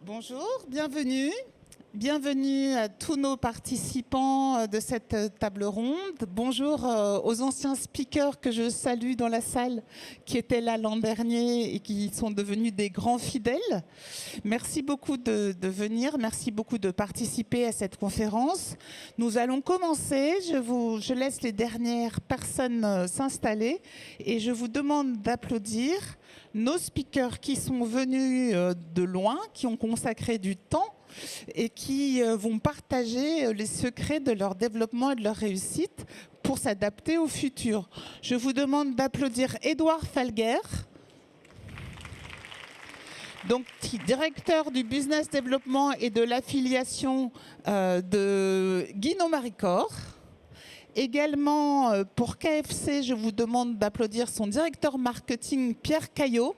Bonjour, bienvenue. Bienvenue à tous nos participants de cette table ronde. Bonjour aux anciens speakers que je salue dans la salle, qui étaient là l'an dernier et qui sont devenus des grands fidèles. Merci beaucoup de venir, merci beaucoup de participer à cette conférence. Nous allons commencer. Je laisse les dernières personnes s'installer et je vous demande d'applaudir nos speakers qui sont venus de loin, qui ont consacré du temps et qui vont partager les secrets de leur développement et de leur réussite pour s'adapter au futur. Je vous demande d'applaudir Édouard Falguer, donc directeur du business développement et de l'affiliation de Guino Maricor. Également pour KFC, je vous demande d'applaudir son directeur marketing Pierre Caillot.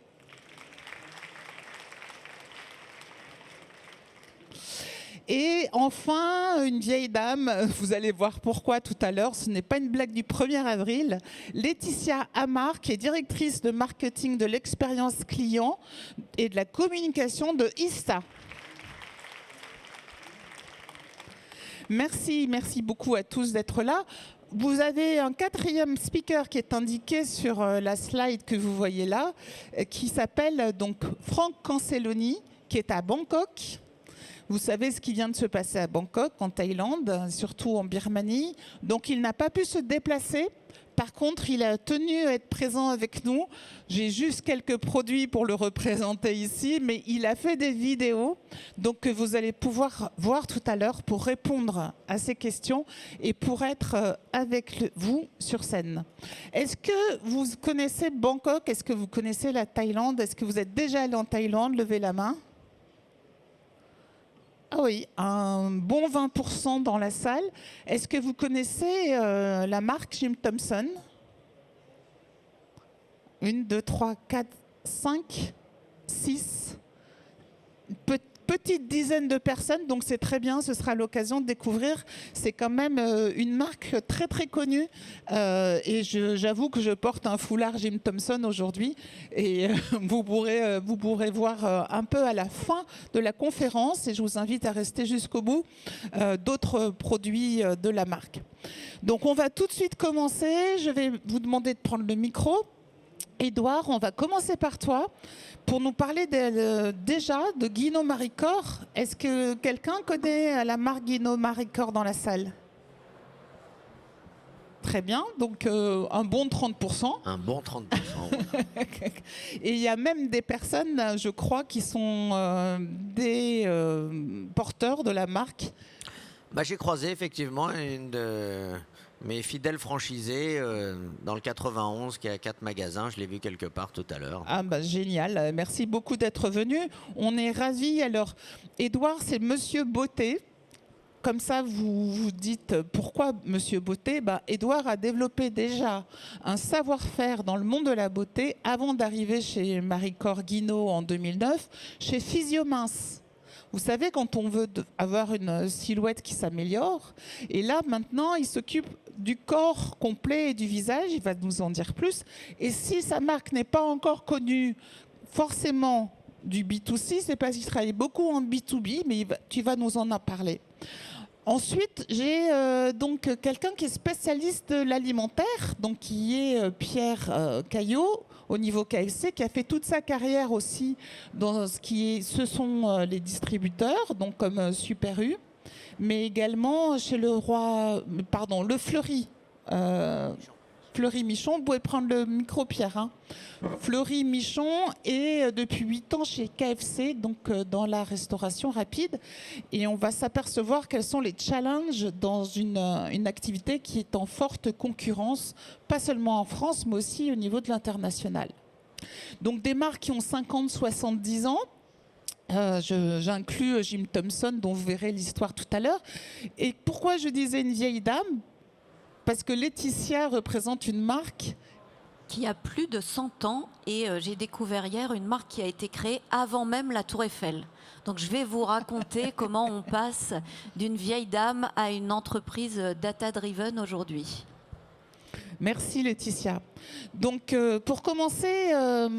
Et enfin, une vieille dame, vous allez voir pourquoi tout à l'heure, ce n'est pas une blague du 1er avril, Laetitia Amar, qui est directrice de marketing de l'expérience client et de la communication de ISTA. Merci beaucoup à tous d'être là. Vous avez un 4e speaker qui est indiqué sur la slide que vous voyez là, qui s'appelle donc Franck Cancelloni, qui est à Bangkok. Vous savez ce qui vient de se passer à Bangkok, en Thaïlande, surtout en Birmanie. Donc il n'a pas pu se déplacer. Par contre, il a tenu à être présent avec nous. J'ai juste quelques produits pour le représenter ici, mais il a fait des vidéos donc, que vous allez pouvoir voir tout à l'heure pour répondre à ces questions et pour être avec vous sur scène. Est-ce que vous connaissez Bangkok? Est-ce que vous connaissez la Thaïlande? Est-ce que vous êtes déjà allé en Thaïlande? Levez la main. Ah oui, un bon 20% dans la salle. Est-ce que vous connaissez la marque Jim Thompson? 1, 2, 3, 4, 5, 6. Petite dizaine de personnes, donc c'est très bien, ce sera l'occasion de découvrir. C'est quand même une marque très très connue et j'avoue que je porte un foulard Jim Thompson aujourd'hui et vous pourrez voir un peu à la fin de la conférence et je vous invite à rester jusqu'au bout d'autres produits de la marque. Donc on va tout de suite commencer, je vais vous demander de prendre le micro. Édouard, on va commencer par toi pour nous parler déjà de Guino Maricor. Est-ce que quelqu'un connaît la marque Guino Maricor dans la salle? Très bien, donc un bon 30%. Un bon 30%. Et il y a même des personnes, je crois, qui sont des porteurs de la marque. Bah, j'ai croisé effectivement une de mes fidèles franchisés dans le 91 qui a 4 magasins. Je l'ai vu quelque part tout à l'heure. Ah bah, génial, merci beaucoup d'être venu. On est ravis. Alors, Édouard, c'est Monsieur Beauté. Comme ça, vous vous dites pourquoi Monsieur Beauté? Édouard a développé déjà un savoir-faire dans le monde de la beauté avant d'arriver chez Maricor Guino en 2009, chez Physiomince. Vous savez, quand on veut avoir une silhouette qui s'améliore, et là, maintenant, il s'occupe du corps complet et du visage, il va nous en dire plus. Et si sa marque n'est pas encore connue forcément du B2C, c'est parce qu'il travaille beaucoup en B2B, mais tu vas nous en parler. Ensuite, j'ai donc quelqu'un qui est spécialiste de l'alimentaire, donc qui est Pierre Caillot, au niveau KFC, qui a fait toute sa carrière aussi dans ce sont les distributeurs, donc comme Super U, mais également chez le Fleury. Fleury Michon, vous pouvez prendre le micro, Pierre. Hein. Fleury Michon est depuis 8 ans chez KFC, donc dans la restauration rapide. Et on va s'apercevoir quels sont les challenges dans une activité qui est en forte concurrence, pas seulement en France, mais aussi au niveau de l'international. Donc des marques qui ont 50, 70 ans. J'inclus Jim Thompson, dont vous verrez l'histoire tout à l'heure. Et pourquoi je disais une vieille dame? Parce que Laetitia représente une marque qui a plus de 100 ans et j'ai découvert hier une marque qui a été créée avant même la Tour Eiffel. Donc je vais vous raconter comment on passe d'une vieille dame à une entreprise data-driven aujourd'hui. Merci Laetitia. Donc pour commencer,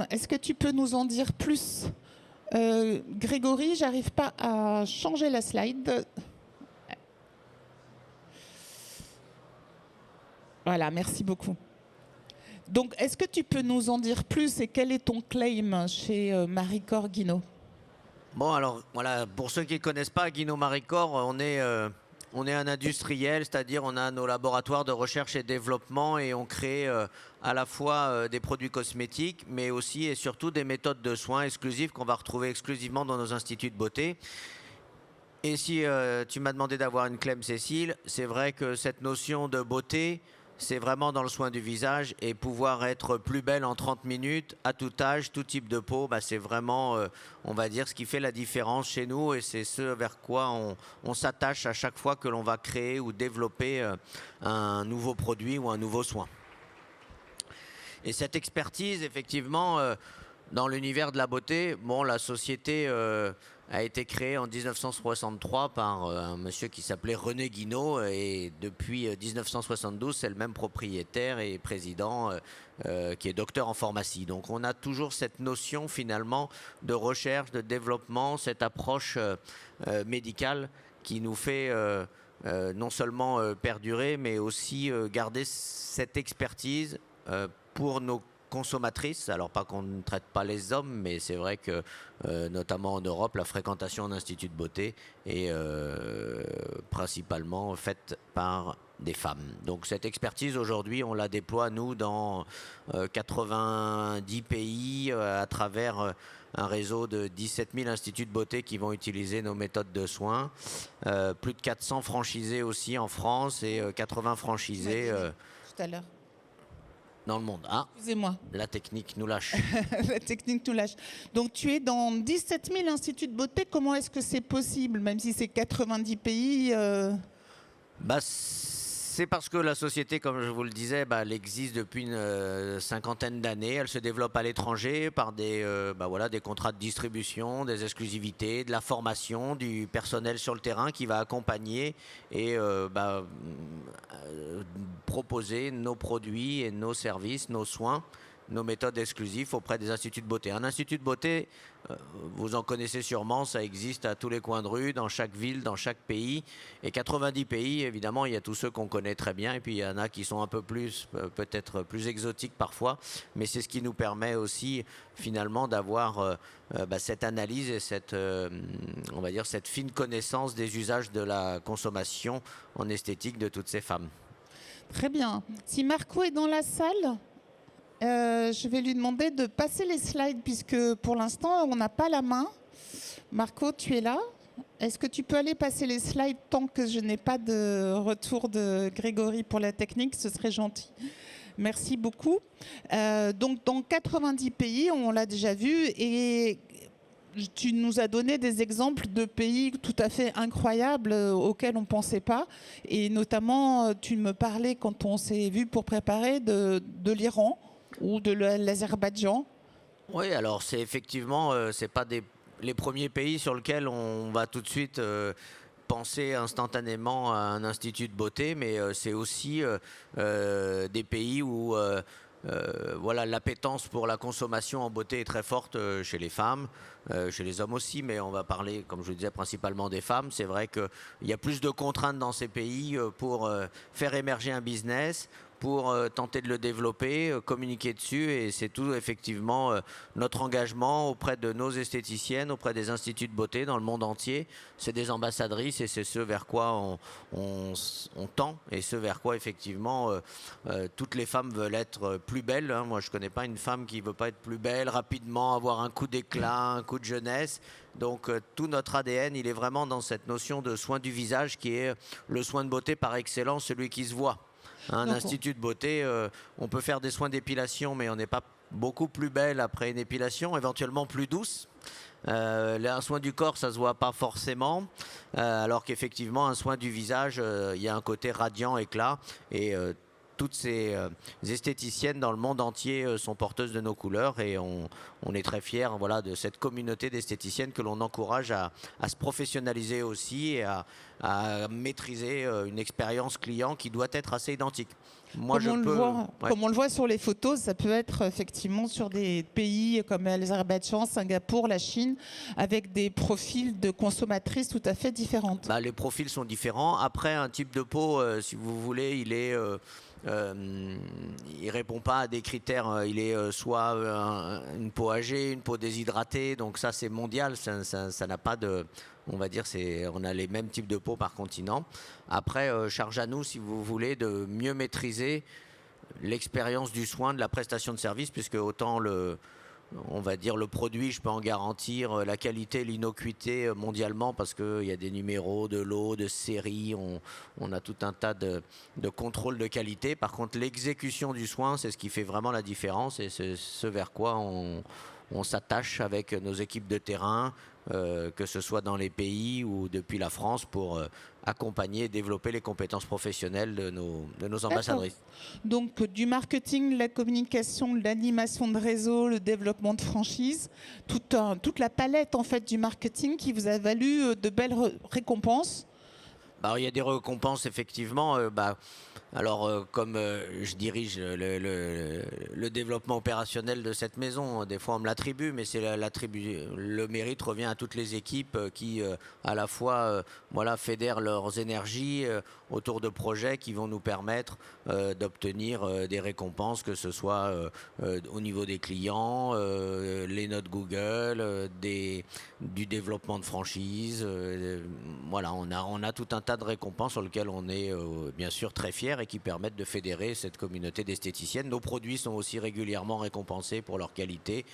est-ce que tu peux nous en dire plus Grégory, j'arrive pas à changer la slide. Voilà, merci beaucoup. Donc, est-ce que tu peux nous en dire plus et quel est ton claim chez Maricor Guinaud? Bon, alors voilà, pour ceux qui ne connaissent pas Guinaud Maricor, on est un industriel, c'est-à-dire on a nos laboratoires de recherche et développement et on crée à la fois des produits cosmétiques, mais aussi et surtout des méthodes de soins exclusives qu'on va retrouver exclusivement dans nos instituts de beauté. Et si tu m'as demandé d'avoir une Clem Cécile, c'est vrai que cette notion de beauté, c'est vraiment dans le soin du visage et pouvoir être plus belle en 30 minutes, à tout âge, tout type de peau, bah, c'est vraiment, on va dire, ce qui fait la différence chez nous et c'est ce vers quoi on s'attache à chaque fois que l'on va créer ou développer un nouveau produit ou un nouveau soin. Et cette expertise, effectivement, dans l'univers de la beauté, bon, la société a été créée en 1963 par un monsieur qui s'appelait René Guinaud et depuis 1972, c'est le même propriétaire et président qui est docteur en pharmacie. Donc on a toujours cette notion finalement de recherche, de développement, cette approche médicale qui nous fait non seulement perdurer, mais aussi garder cette expertise pour nos consommatrices, alors pas qu'on ne traite pas les hommes, mais c'est vrai que notamment en Europe, la fréquentation en institut de beauté est principalement faite par des femmes. Donc cette expertise aujourd'hui, on la déploie nous dans 90 pays à travers un réseau de 17 000 instituts de beauté qui vont utiliser nos méthodes de soins. Plus de 400 franchisés aussi en France et 80 franchisés tout à l'heure. Dans le monde. Ah, excusez-moi. La technique nous lâche. La technique nous lâche. Donc tu es dans 17 000 instituts de beauté. Comment est-ce que c'est possible, même si c'est 90 pays Bah, c'est parce que la société, comme je vous le disais, bah, elle existe depuis une cinquantaine d'années. Elle se développe à l'étranger par des contrats de distribution, des exclusivités, de la formation, du personnel sur le terrain qui va accompagner et proposer nos produits et nos services, nos soins, nos méthodes exclusives auprès des instituts de beauté. Un institut de beauté, vous en connaissez sûrement, ça existe à tous les coins de rue, dans chaque ville, dans chaque pays. Et 90 pays, évidemment, il y a tous ceux qu'on connaît très bien. Et puis il y en a qui sont un peu plus, peut-être plus exotiques parfois. Mais c'est ce qui nous permet aussi, finalement, d'avoir cette analyse et cette fine connaissance des usages de la consommation en esthétique de toutes ces femmes. Très bien. Si Marco est dans la salle, je vais lui demander de passer les slides puisque pour l'instant, on n'a pas la main. Marco, tu es là? Est-ce que tu peux aller passer les slides tant que je n'ai pas de retour de Grégory pour la technique? Ce serait gentil. Merci beaucoup. Donc, dans 90 pays, on l'a déjà vu et tu nous as donné des exemples de pays tout à fait incroyables auxquels on ne pensait pas. Et notamment, tu me parlais quand on s'est vu pour préparer de l'Iran ou de l'Azerbaïdjan. Oui, alors c'est effectivement, c'est pas les premiers pays sur lesquels on va tout de suite penser instantanément à un institut de beauté, mais c'est aussi des pays où l'appétence pour la consommation en beauté est très forte chez les femmes, chez les hommes aussi, mais on va parler, comme je le disais, principalement des femmes. C'est vrai qu'il y a plus de contraintes dans ces pays pour faire émerger un business, pour tenter de le développer, communiquer dessus, et c'est tout effectivement notre engagement auprès de nos esthéticiennes, auprès des instituts de beauté dans le monde entier. C'est des ambassadrices et c'est ce vers quoi on tend et ce vers quoi effectivement toutes les femmes veulent être plus belles. Hein. Moi je connais pas une femme qui veut pas être plus belle rapidement, avoir un coup d'éclat, un coup de jeunesse. Donc tout notre ADN, il est vraiment dans cette notion de soin du visage qui est le soin de beauté par excellence, celui qui se voit. Un institut de beauté, on peut faire des soins d'épilation, mais on n'est pas beaucoup plus belle après une épilation, éventuellement plus douce. Un soin du corps, ça se voit pas forcément, alors qu'effectivement, un soin du visage, il y a un côté radiant, éclat, et toutes ces esthéticiennes dans le monde entier sont porteuses de nos couleurs et on est très fiers de cette communauté d'esthéticiennes que l'on encourage à se professionnaliser aussi et à maîtriser une expérience client qui doit être assez identique. Moi, Comme on le voit sur les photos, ça peut être effectivement sur des pays comme l'Azerbaïdjan, Singapour, la Chine, avec des profils de consommatrices tout à fait différents. Bah, les profils sont différents. Après, un type de peau, si vous voulez, il répond pas à des critères. Il est soit une peau âgée, une peau déshydratée. Donc ça, c'est mondial. Ça n'a pas de... On va dire, on a les mêmes types de peau par continent. Après, charge à nous, si vous voulez, de mieux maîtriser l'expérience du soin, de la prestation de service, puisque autant on va dire le produit, je peux en garantir la qualité, l'innocuité mondialement, parce qu'il y a des numéros de lot, de série, on a tout un tas de contrôles de qualité. Par contre, l'exécution du soin, c'est ce qui fait vraiment la différence, et c'est ce vers quoi on s'attache avec nos équipes de terrain, que ce soit dans les pays ou depuis la France, pour accompagner et développer les compétences professionnelles de nos ambassadrices. Donc du marketing, la communication, l'animation de réseau, le développement de franchise, toute la palette en fait du marketing qui vous a valu de belles récompenses. Il y a des récompenses effectivement. Comme je dirige le développement opérationnel de cette maison, des fois on me l'attribue, mais le mérite revient à toutes les équipes qui à la fois fédèrent leurs énergies autour de projets qui vont nous permettre d'obtenir des récompenses, que ce soit au niveau des clients, les notes Google, du développement de franchise. On a tout un tas de récompenses sur lesquelles on est bien sûr très fiers et qui permettent de fédérer cette communauté d'esthéticiennes. Nos produits sont aussi régulièrement récompensés pour leur qualité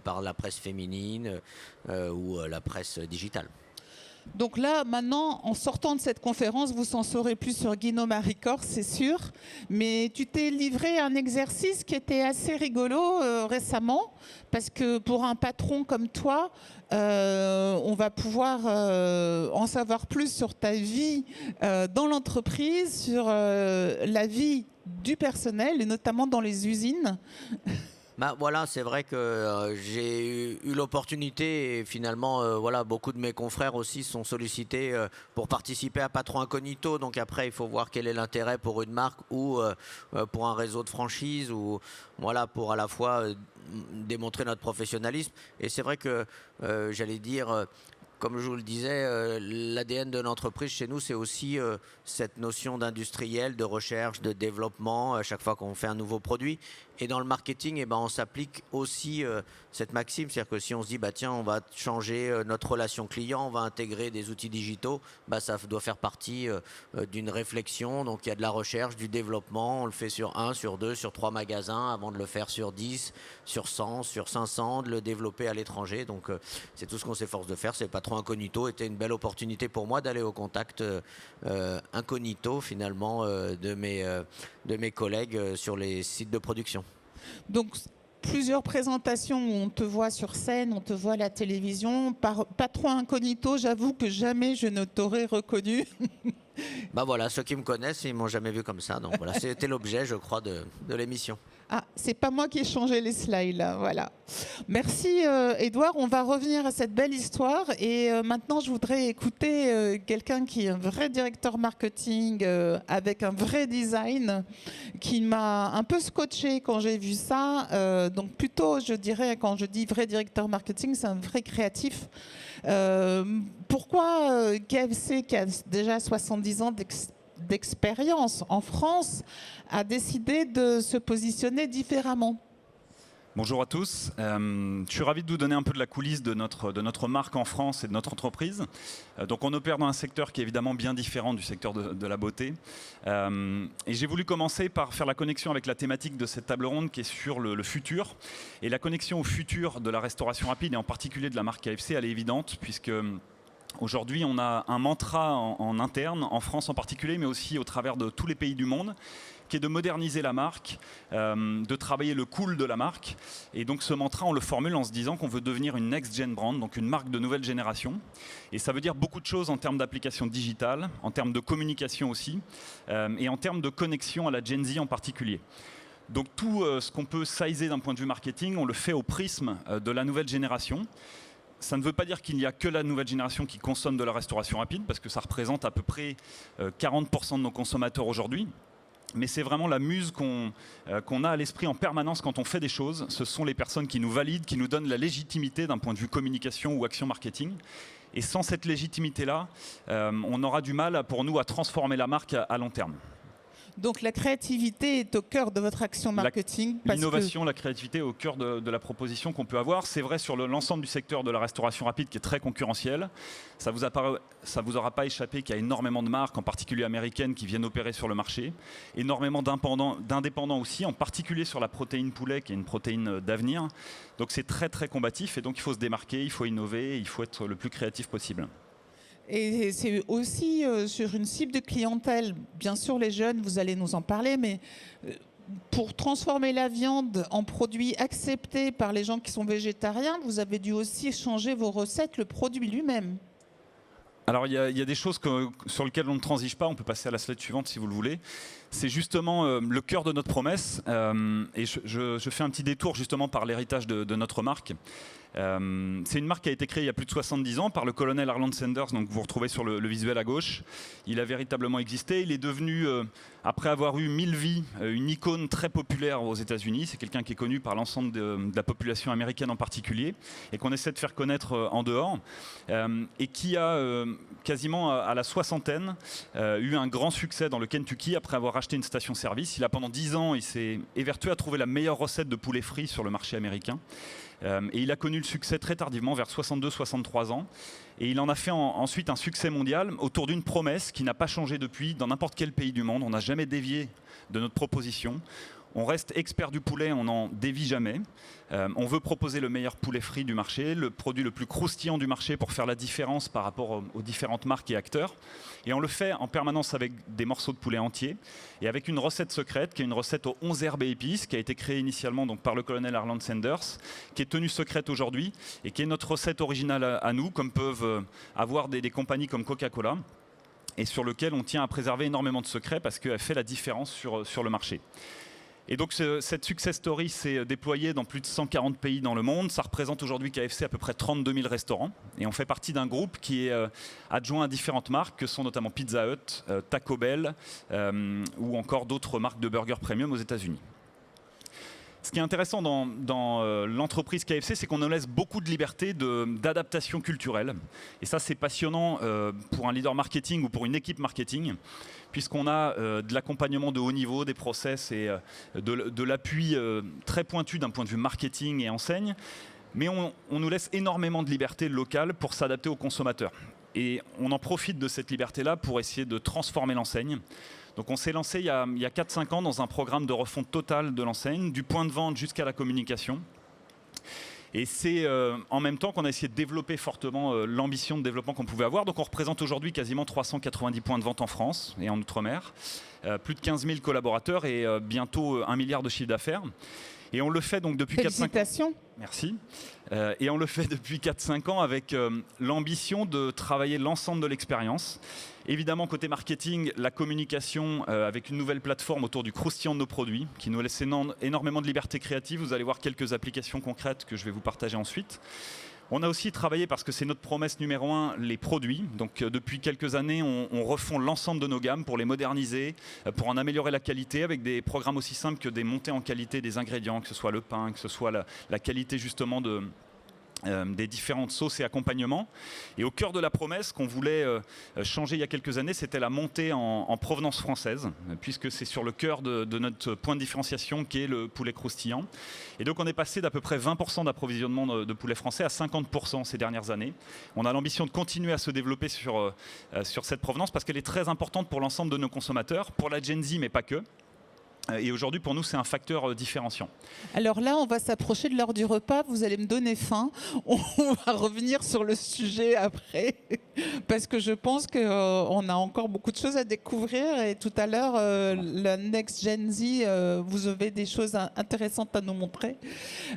par la presse féminine ou la presse digitale. Donc là, maintenant, en sortant de cette conférence, vous en saurez plus sur Guinôme Maricor, c'est sûr. Mais tu t'es livré à un exercice qui était assez rigolo récemment, parce que pour un patron comme toi, on va pouvoir en savoir plus sur ta vie dans l'entreprise, sur la vie du personnel, et notamment dans les usines. C'est vrai que j'ai eu l'opportunité, et finalement beaucoup de mes confrères aussi sont sollicités pour participer à Patron Incognito. Donc après, il faut voir quel est l'intérêt pour une marque ou pour un réseau de franchise, ou pour à la fois démontrer notre professionnalisme. Et c'est vrai que j'allais dire, comme je vous le disais, l'ADN de l'entreprise chez nous, c'est aussi cette notion d'industriel, de recherche, de développement à chaque fois qu'on fait un nouveau produit. Et dans le marketing, on s'applique aussi cette maxime, c'est-à-dire que si on se dit tiens, on va changer notre relation client, on va intégrer des outils digitaux, ça doit faire partie d'une réflexion. Donc il y a de la recherche, du développement, on le fait sur 1, sur 2, sur 3 magasins avant de le faire sur 10, sur 100, sur 500, de le développer à l'étranger. Donc c'est tout ce qu'on s'efforce de faire. C'est Patron Incognito était une belle opportunité pour moi d'aller au contact incognito finalement de mes collègues sur les sites de production. Donc, plusieurs présentations où on te voit sur scène, on te voit à la télévision. Patron Incognito, j'avoue que jamais je ne t'aurais reconnu. Ceux qui me connaissent, ils m'ont jamais vu comme ça. Donc c'était l'objet, je crois, de l'émission. Ah, c'est pas moi qui ai changé les slides, là. Voilà. Merci, Édouard. On va revenir à cette belle histoire. Et maintenant, je voudrais écouter quelqu'un qui est un vrai directeur marketing avec un vrai design qui m'a un peu scotché quand j'ai vu ça. Donc plutôt, je dirais, quand je dis vrai directeur marketing, c'est un vrai créatif. Pourquoi KFC, qui a déjà 70 ans d'expérience en France, a décidé de se positionner différemment? Bonjour à tous, je suis ravi de vous donner un peu de la coulisse de notre marque en France et de notre entreprise. Donc on opère dans un secteur qui est évidemment bien différent du secteur de la beauté. Et j'ai voulu commencer par faire la connexion avec la thématique de cette table ronde qui est sur le futur. Et la connexion au futur de la restauration rapide et en particulier de la marque KFC, elle est évidente puisque aujourd'hui, on a un mantra en interne, en France en particulier, mais aussi au travers de tous les pays du monde, qui est de moderniser la marque, de travailler le cool de la marque. Et donc ce mantra, on le formule en se disant qu'on veut devenir une next-gen brand, donc une marque de nouvelle génération. Et ça veut dire beaucoup de choses en termes d'application digitale, en termes de communication aussi, et en termes de connexion à la Gen Z en particulier. Donc tout ce qu'on peut sizer d'un point de vue marketing, on le fait au prisme de la nouvelle génération. Ça ne veut pas dire qu'il n'y a que la nouvelle génération qui consomme de la restauration rapide, parce que ça représente à peu près 40% de nos consommateurs aujourd'hui. mais c'est vraiment la muse qu'on a à l'esprit en permanence quand on fait des choses. Ce sont les personnes qui nous valident, qui nous donnent la légitimité d'un point de vue communication ou action marketing. Et sans cette légitimité-là, on aura du mal pour nous à transformer la marque à long terme. Donc la créativité est au cœur de votre action marketing. L'innovation, la créativité est au cœur de la proposition qu'on peut avoir. C'est vrai sur l'ensemble du secteur de la restauration rapide qui est très concurrentiel. Ça vous aura pas échappé qu'il y a énormément de marques, en particulier américaines, qui viennent opérer sur le marché. Énormément d'indépendants aussi, en particulier sur la protéine poulet, qui est une protéine d'avenir. Donc c'est très très combatif et donc il faut se démarquer, il faut innover, il faut être le plus créatif possible. Et c'est aussi sur une cible de clientèle, bien sûr les jeunes, vous allez nous en parler, mais pour transformer la viande en produit accepté par les gens qui sont végétariens, vous avez dû aussi changer vos recettes, le produit lui-même. Alors il y a des choses sur lesquelles on ne transige pas, on peut passer à la slide suivante si vous le voulez. C'est justement le cœur de notre promesse et je fais un petit détour justement par l'héritage de notre marque. C'est une marque qui a été créée il y a plus de 70 ans par le colonel Harland Sanders, donc vous retrouvez sur le visuel à gauche. Il a véritablement existé, il est devenu, après avoir eu 1000 vies, une icône très populaire aux États-Unis. C'est quelqu'un qui est connu par l'ensemble de la population américaine en particulier et qu'on essaie de faire connaître en dehors et qui a quasiment à la soixantaine eu un grand succès dans le Kentucky après avoir acheté une station-service. Il a pendant 10 ans, il s'est évertué à trouver la meilleure recette de poulet frit sur le marché américain. Et il a connu le succès très tardivement, vers 62-63 ans. Et il en a fait ensuite un succès mondial autour d'une promesse qui n'a pas changé depuis dans n'importe quel pays du monde. On n'a jamais dévié de notre proposition. On reste expert du poulet, on n'en dévie jamais. On veut proposer le meilleur poulet frit du marché, le produit le plus croustillant du marché pour faire la différence par rapport aux différentes marques et acteurs. Et on le fait en permanence avec des morceaux de poulet entiers et avec une recette secrète qui est une recette aux 11 herbes et épices qui a été créée initialement donc, par le colonel Harland Sanders, qui est tenue secrète aujourd'hui et qui est notre recette originale à nous, comme peuvent avoir des compagnies comme Coca-Cola, et sur lequel on tient à préserver énormément de secrets parce qu'elle fait la différence sur le marché. Et donc cette success story s'est déployée dans plus de 140 pays dans le monde. Ça représente aujourd'hui KFC à peu près 32 000 restaurants. Et on fait partie d'un groupe qui est adjoint à différentes marques, que sont notamment Pizza Hut, Taco Bell ou encore d'autres marques de burgers premium aux États-Unis. Ce qui est intéressant dans l'entreprise KFC, c'est qu'on nous laisse beaucoup de liberté d'adaptation culturelle. Et ça, c'est passionnant pour un leader marketing ou pour une équipe marketing, puisqu'on a de l'accompagnement de haut niveau, des process et de l'appui très pointu d'un point de vue marketing et enseigne. Mais on nous laisse énormément de liberté locale pour s'adapter aux consommateurs. Et on en profite de cette liberté-là pour essayer de transformer l'enseigne. Donc on s'est lancé il y a 4-5 ans dans un programme de refonte totale de l'enseigne, du point de vente jusqu'à la communication. Et c'est en même temps qu'on a essayé de développer fortement l'ambition de développement qu'on pouvait avoir. Donc on représente aujourd'hui quasiment 390 points de vente en France et en Outre-mer, plus de 15 000 collaborateurs et bientôt 1 milliard de chiffre d'affaires. Et on le fait donc depuis 4-5 ans. Félicitations. Merci. Et on le fait depuis 4-5 ans avec l'ambition de travailler l'ensemble de l'expérience. Évidemment, côté marketing, la communication avec une nouvelle plateforme autour du croustillant de nos produits qui nous laisse énormément de liberté créative. Vous allez voir quelques applications concrètes que je vais vous partager ensuite. On a aussi travaillé, parce que c'est notre promesse numéro 1, les produits. Donc depuis quelques années, on refond l'ensemble de nos gammes pour les moderniser, pour en améliorer la qualité avec des programmes aussi simples que des montées en qualité des ingrédients, que ce soit le pain, que ce soit la qualité justement des différentes sauces et accompagnements. Et au cœur de la promesse qu'on voulait changer il y a quelques années, c'était la montée en provenance française, puisque c'est sur le cœur de notre point de différenciation qui est le poulet croustillant. Et donc on est passé d'à peu près 20% d'approvisionnement de poulet français à 50% ces dernières années. On a l'ambition de continuer à se développer sur cette provenance parce qu'elle est très importante pour l'ensemble de nos consommateurs, pour la Gen Z mais pas que. Et aujourd'hui, pour nous, c'est un facteur différenciant. Alors là, on va s'approcher de l'heure du repas. Vous allez me donner faim. On va revenir sur le sujet après. Parce que je pense qu'on a encore beaucoup de choses à découvrir. Et tout à l'heure, la Next Gen Z, vous avez des choses intéressantes à nous montrer.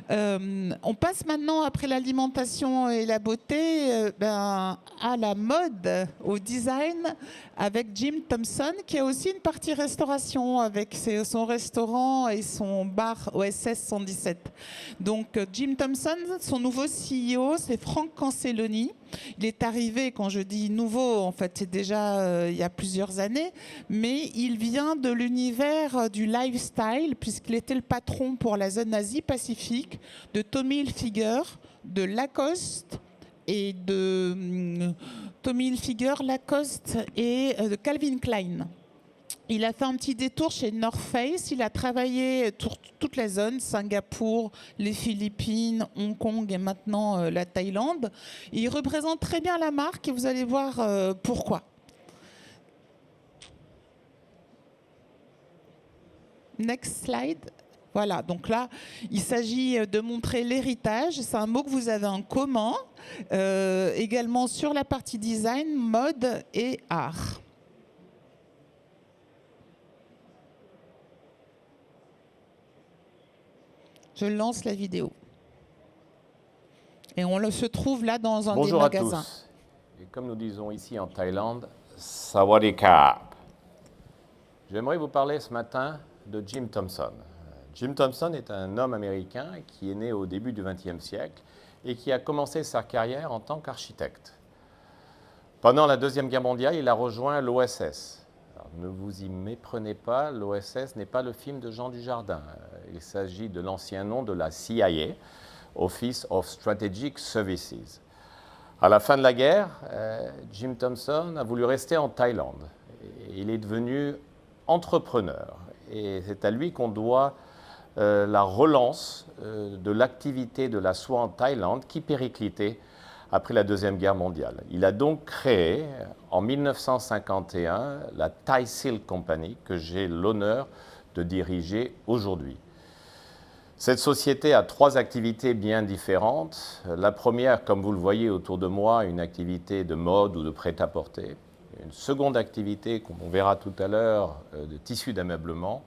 On passe maintenant, après l'alimentation et la beauté, à la mode, au design, avec Jim Thompson, qui a aussi une partie restauration avec son son restaurant et son bar OSS 117. Donc Jim Thompson, son nouveau CEO, c'est Frank Cancelloni. Il est arrivé, quand je dis nouveau, en fait, c'est déjà il y a plusieurs années, mais il vient de l'univers du lifestyle, puisqu'il était le patron pour la zone Asie-Pacifique de Tommy Hilfiger, de Lacoste et de Tommy Hilfiger, Lacoste et de Calvin Klein. Il a fait un petit détour chez North Face. Il a travaillé toute la zone, Singapour, les Philippines, Hong Kong et maintenant la Thaïlande. Et il représente très bien la marque et vous allez voir pourquoi. Next slide. Voilà, donc là, il s'agit de montrer l'héritage. C'est un mot que vous avez en commun, également sur la partie design, mode et art. Je lance la vidéo. Et on se trouve là dans un des magasins. Bonjour à tous. Et comme nous disons ici en Thaïlande, Sawadee-krap. J'aimerais vous parler ce matin de Jim Thompson. Jim Thompson est un homme américain qui est né au début du XXe siècle et qui a commencé sa carrière en tant qu'architecte. Pendant la Deuxième Guerre mondiale, il a rejoint l'OSS. Ne vous y méprenez pas, l'OSS n'est pas le film de Jean Dujardin. Il s'agit de l'ancien nom de la CIA, Office of Strategic Services. À la fin de la guerre, Jim Thompson a voulu rester en Thaïlande. Il est devenu entrepreneur et c'est à lui qu'on doit la relance de l'activité de la soie en Thaïlande qui périclitait après la Deuxième Guerre mondiale. Il a donc créé en 1951 la Thai Silk Company que j'ai l'honneur de diriger aujourd'hui. Cette société a 3 activités bien différentes. La première, comme vous le voyez autour de moi, une activité de mode ou de prêt-à-porter. Une seconde activité, comme on verra tout à l'heure, de tissu d'ameublement.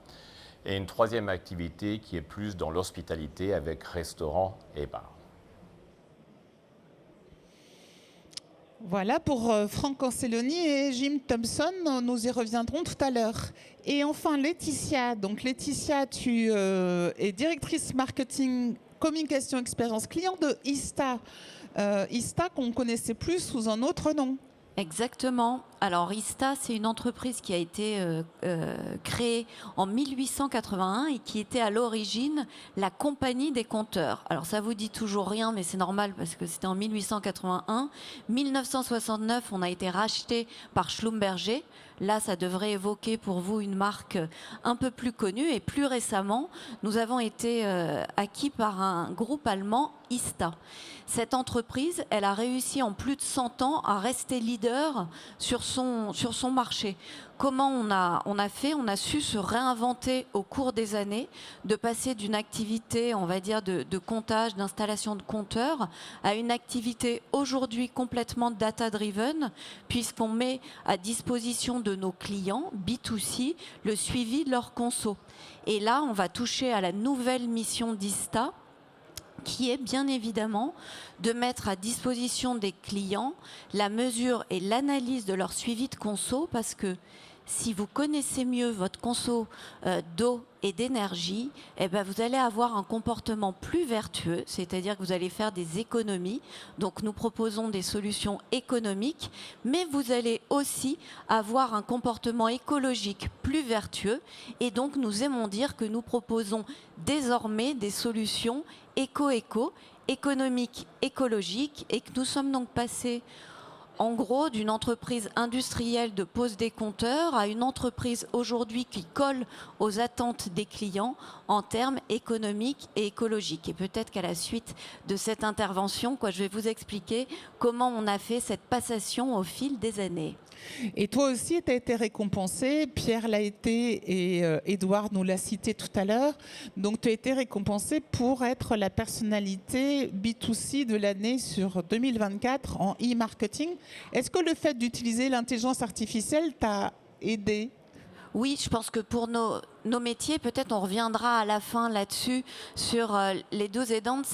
Et une troisième activité qui est plus dans l'hospitalité avec restaurant et bar. Voilà pour Frank Cancelloni et Jim Thompson, nous y reviendrons tout à l'heure. Et enfin Laetitia, donc Laetitia, tu es directrice marketing, communication, expérience client de Ista. Ista qu'on connaissait plus sous un autre nom. Exactement. Alors Ista, c'est une entreprise qui a été créée en 1881 et qui était à l'origine la compagnie des compteurs. Alors ça vous dit toujours rien, mais c'est normal parce que c'était en 1881. 1969, on a été racheté par Schlumberger. Là, ça devrait évoquer pour vous une marque un peu plus connue. Et plus récemment, nous avons été acquis par un groupe allemand, Ista. Cette entreprise, elle a réussi en plus de 100 ans à rester leader sur son marché. Comment on a fait? On a su se réinventer au cours des années, de passer d'une activité, on va dire, de comptage, d'installation de compteurs, à une activité aujourd'hui complètement data-driven, puisqu'on met à disposition de nos clients, B2C, le suivi de leurs consos. Et là, on va toucher à la nouvelle mission d'Ista, qui est bien évidemment de mettre à disposition des clients la mesure et l'analyse de leur suivi de conso, parce que si vous connaissez mieux votre conso d'eau et d'énergie, eh ben vous allez avoir un comportement plus vertueux, c'est-à-dire que vous allez faire des économies. Donc nous proposons des solutions économiques, mais vous allez aussi avoir un comportement écologique plus vertueux. Et donc nous aimons dire que nous proposons désormais des solutions éco-éco, économiques, écologiques, et que nous sommes donc passés en gros d'une entreprise industrielle de pose des compteurs à une entreprise aujourd'hui qui colle aux attentes des clients en termes économiques et écologiques. Et peut-être qu'à la suite de cette intervention, je vais vous expliquer comment on a fait cette passation au fil des années. Et toi aussi, tu as été récompensé. Pierre l'a été et Edouard nous l'a cité tout à l'heure. Donc, tu as été récompensé pour être la personnalité B2C de l'année sur 2024 en e-marketing. Est-ce que le fait d'utiliser l'intelligence artificielle t'a aidé ? Oui, je pense que pour nos métiers, peut-être on reviendra à la fin là-dessus sur les 12 aidantes,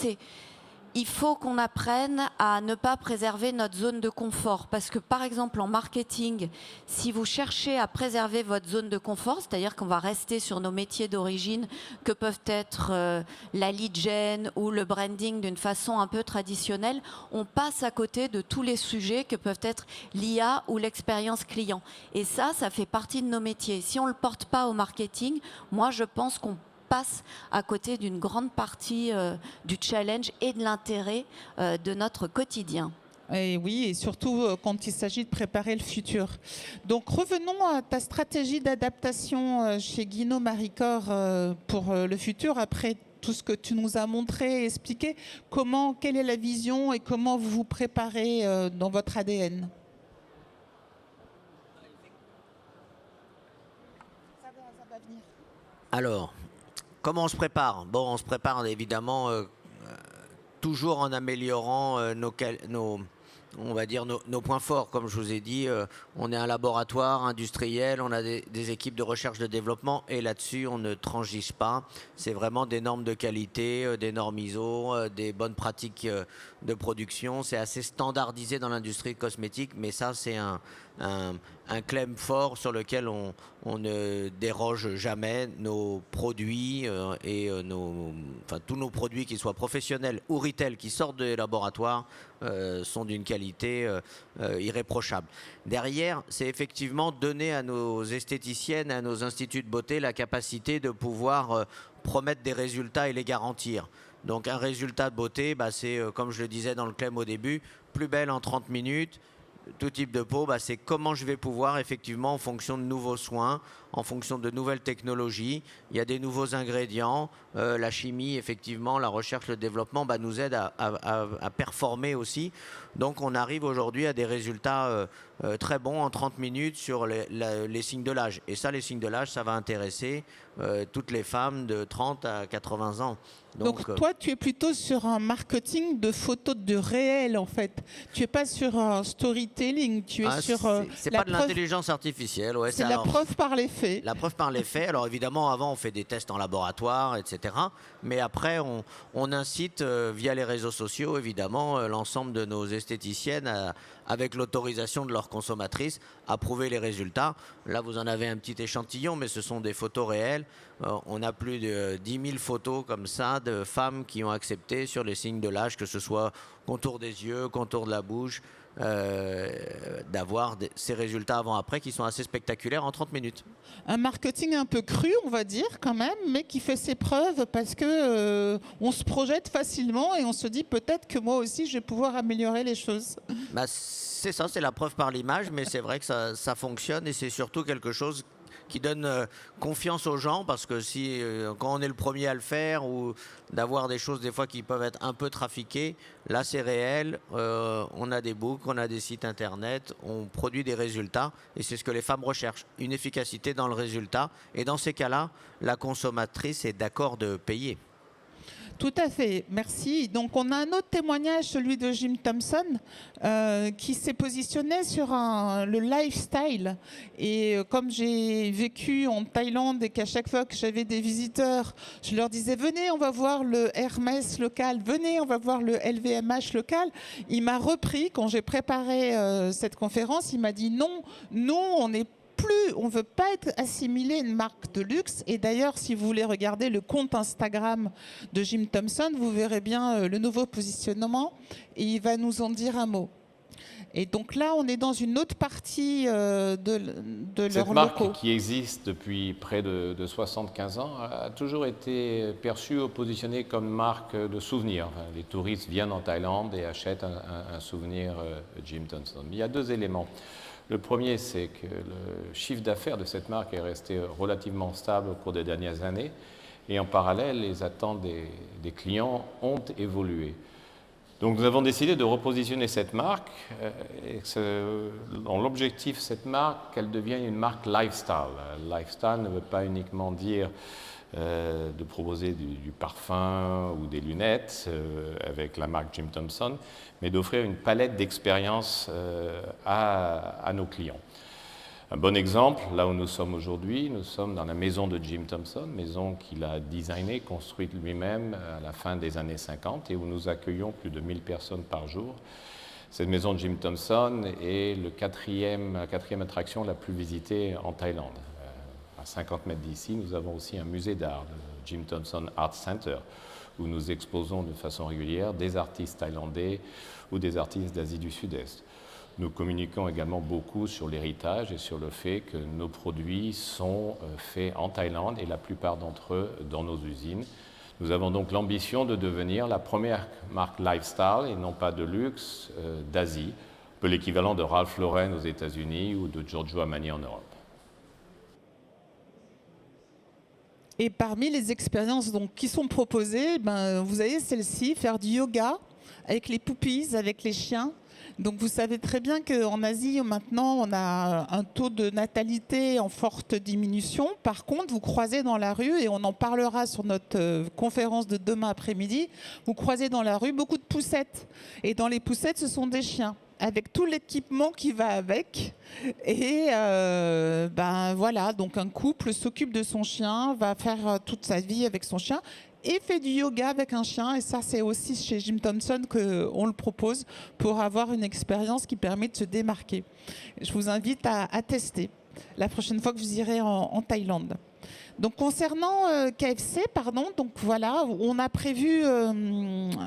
il faut qu'on apprenne à ne pas préserver notre zone de confort. Parce que, par exemple, en marketing, si vous cherchez à préserver votre zone de confort, c'est-à-dire qu'on va rester sur nos métiers d'origine, que peuvent être la lead gen ou le branding d'une façon un peu traditionnelle, on passe à côté de tous les sujets que peuvent être l'IA ou l'expérience client. Et ça fait partie de nos métiers. Si on ne le porte pas au marketing, moi, je pense qu'on passe à côté d'une grande partie du challenge et de l'intérêt de notre quotidien. Et oui, et surtout quand il s'agit de préparer le futur. Donc revenons à ta stratégie d'adaptation chez Guinaud Maricor pour le futur, après tout ce que tu nous as montré et expliqué. Quelle est la vision et comment vous vous préparez dans votre ADN? Ça va venir. Alors, comment on se prépare? Bon, on se prépare évidemment toujours en améliorant on va dire nos points forts. Comme je vous ai dit, on est un laboratoire industriel, on a des équipes de recherche de développement et là-dessus, on ne transige pas. C'est vraiment des normes de qualité, des normes ISO, des bonnes pratiques de production. C'est assez standardisé dans l'industrie cosmétique, mais ça, c'est un claim fort sur lequel on ne déroge jamais. Nos produits tous nos produits, qu'ils soient professionnels ou retail, qui sortent des laboratoires, sont d'une qualité irréprochable. Derrière, c'est effectivement donner à nos esthéticiennes, à nos instituts de beauté, la capacité de pouvoir promettre des résultats et les garantir. Donc un résultat de beauté, c'est, comme je le disais dans le claim au début, plus belle en 30 minutes, tout type de peau, c'est comment je vais pouvoir effectivement, en fonction de nouveaux soins, en fonction de nouvelles technologies, il y a des nouveaux ingrédients, la chimie, effectivement, la recherche, le développement nous aide à performer aussi. Donc on arrive aujourd'hui à des résultats très bons en 30 minutes sur les signes de l'âge. Et ça, les signes de l'âge, ça va intéresser toutes les femmes de 30 à 80 ans. Donc toi, tu es plutôt sur un marketing de photos de réel, en fait. Tu n'es pas sur un storytelling, tu es sur... c'est pas de l'intelligence artificielle. Ouais, c'est la preuve par les faits. La preuve par les faits. Alors évidemment, avant, on fait des tests en laboratoire, etc. Mais après, on incite, via les réseaux sociaux, évidemment, l'ensemble de nos esthéticiennes, avec l'autorisation de leurs consommatrices, à prouver les résultats. Là, vous en avez un petit échantillon, mais ce sont des photos réelles. On a plus de 10 000 photos comme ça de femmes qui ont accepté sur les signes de l'âge, que ce soit contour des yeux, contour de la bouche, d'avoir ces résultats avant-après qui sont assez spectaculaires en 30 minutes. Un marketing un peu cru, on va dire, quand même, mais qui fait ses preuves parce que on se projette facilement et on se dit peut-être que moi aussi je vais pouvoir améliorer les choses. C'est ça, c'est la preuve par l'image, mais c'est vrai que ça fonctionne et c'est surtout quelque chose qui donne confiance aux gens, parce que quand on est le premier à le faire, ou d'avoir des choses des fois qui peuvent être un peu trafiquées, là c'est réel, on a des books, on a des sites internet, on produit des résultats et c'est ce que les femmes recherchent, une efficacité dans le résultat, et dans ces cas-là, la consommatrice est d'accord de payer. Tout à fait, merci. Donc on a un autre témoignage, celui de Jim Thompson, qui s'est positionné sur le lifestyle. Et comme j'ai vécu en Thaïlande et qu'à chaque fois que j'avais des visiteurs, je leur disais « Venez, on va voir le Hermès local, venez, on va voir le LVMH local », il m'a repris quand j'ai préparé cette conférence, il m'a dit « Non, nous, on ne veut pas être assimilé à une marque de luxe ». Et d'ailleurs, si vous voulez regarder le compte Instagram de Jim Thompson, vous verrez bien le nouveau positionnement et il va nous en dire un mot. Et donc là, on est dans une autre partie de leur Cette marque locaux. qui existe depuis près de 75 ans a toujours été perçue ou positionnée comme marque de souvenir. Enfin, les touristes viennent en Thaïlande et achètent un souvenir Jim Thompson. Mais il y a deux éléments. Le premier, c'est que le chiffre d'affaires de cette marque est resté relativement stable au cours des dernières années. Et en parallèle, les attentes des clients ont évolué. Donc nous avons décidé de repositionner cette marque. Dans l'objectif de cette marque, qu'elle devienne une marque lifestyle. Lifestyle ne veut pas uniquement dire de proposer du parfum ou des lunettes avec la marque Jim Thompson, mais d'offrir une palette d'expériences à nos clients. Un bon exemple, là où nous sommes aujourd'hui, nous sommes dans la maison de Jim Thompson, maison qu'il a designée, construite lui-même à la fin des années 50 et où nous accueillons plus de 1000 personnes par jour. Cette maison de Jim Thompson est la quatrième attraction la plus visitée en Thaïlande. À 50 mètres d'ici, nous avons aussi un musée d'art, le Jim Thompson Art Center, où nous exposons de façon régulière des artistes thaïlandais ou des artistes d'Asie du Sud-Est. Nous communiquons également beaucoup sur l'héritage et sur le fait que nos produits sont faits en Thaïlande et la plupart d'entre eux dans nos usines. Nous avons donc l'ambition de devenir la première marque lifestyle et non pas de luxe d'Asie, un peu l'équivalent de Ralph Lauren aux États-Unis ou de Giorgio Armani en Europe. Et parmi les expériences donc, qui sont proposées, vous avez celle-ci, faire du yoga avec les puppies, avec les chiens. Donc vous savez très bien qu'en Asie, maintenant, on a un taux de natalité en forte diminution. Par contre, vous croisez dans la rue, et on en parlera sur notre conférence de demain après-midi, vous croisez dans la rue beaucoup de poussettes. Et dans les poussettes, ce sont des chiens, avec tout l'équipement qui va avec. Et voilà, donc un couple s'occupe de son chien, va faire toute sa vie avec son chien, et fait du yoga avec un chien. Et ça, c'est aussi chez Jim Thompson qu'on le propose pour avoir une expérience qui permet de se démarquer. Je vous invite à tester la prochaine fois que vous irez en Thaïlande. Donc concernant KFC, donc voilà, on a prévu,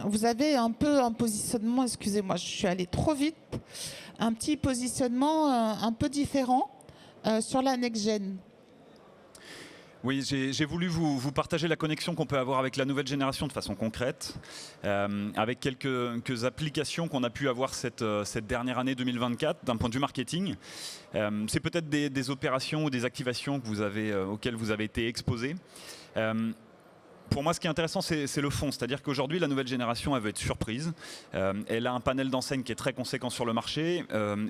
vous avez un peu un positionnement, excusez-moi, je suis allée trop vite, un petit positionnement un peu différent sur la next-gen. Oui, j'ai voulu vous partager la connexion qu'on peut avoir avec la nouvelle génération de façon concrète, avec quelques applications qu'on a pu avoir cette dernière année 2024 d'un point de vue marketing. C'est peut-être des opérations ou des activations auxquelles vous avez été exposés. Pour moi, ce qui est intéressant, c'est le fond. C'est-à-dire qu'aujourd'hui, la nouvelle génération, elle veut être surprise. Elle a un panel d'enseignes qui est très conséquent sur le marché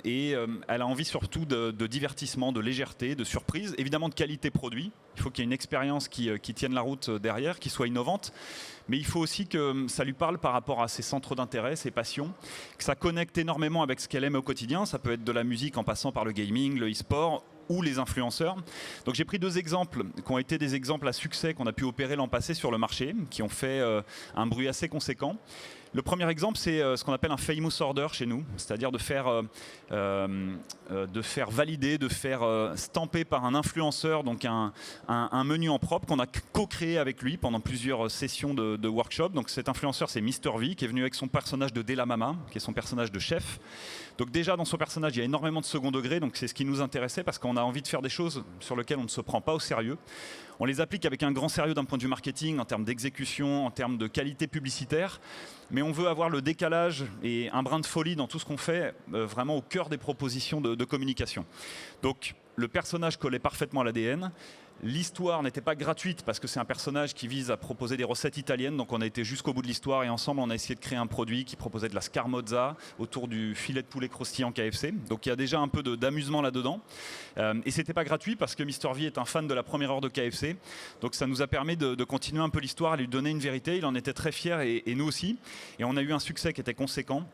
et elle a envie surtout de divertissement, de légèreté, de surprise, évidemment de qualité produit. Il faut qu'il y ait une expérience qui tienne la route derrière, qui soit innovante. Mais il faut aussi que ça lui parle par rapport à ses centres d'intérêt, ses passions, que ça connecte énormément avec ce qu'elle aime au quotidien. Ça peut être de la musique en passant par le gaming, le e-sport ou les influenceurs. Donc j'ai pris 2 exemples qui ont été des exemples à succès qu'on a pu opérer l'an passé sur le marché, qui ont fait un bruit assez conséquent. Le premier exemple, c'est ce qu'on appelle un famous order chez nous, c'est-à-dire de faire valider, de faire stamper par un influenceur donc un menu en propre qu'on a co-créé avec lui pendant plusieurs sessions de workshop. Donc cet influenceur, c'est Mr V, qui est venu avec son personnage de Della Mama, qui est son personnage de chef. Donc déjà, dans son personnage, il y a énormément de second degré, donc c'est ce qui nous intéressait parce qu'on a envie de faire des choses sur lesquelles on ne se prend pas au sérieux. On les applique avec un grand sérieux d'un point de vue marketing, en termes d'exécution, en termes de qualité publicitaire, mais on veut avoir le décalage et un brin de folie dans tout ce qu'on fait, vraiment au cœur des propositions de communication. Donc le personnage collait parfaitement à l'ADN. L'histoire n'était pas gratuite parce que c'est un personnage qui vise à proposer des recettes italiennes, donc on a été jusqu'au bout de l'histoire et ensemble on a essayé de créer un produit qui proposait de la scarmozza autour du filet de poulet croustillant KFC. Donc il y a déjà un peu d'amusement là-dedans. Et c'était pas gratuit parce que Mr V est un fan de la première heure de KFC. Donc ça nous a permis de continuer un peu l'histoire, à lui donner une vérité. Il en était très fier et nous aussi. Et on a eu un succès qui était conséquent.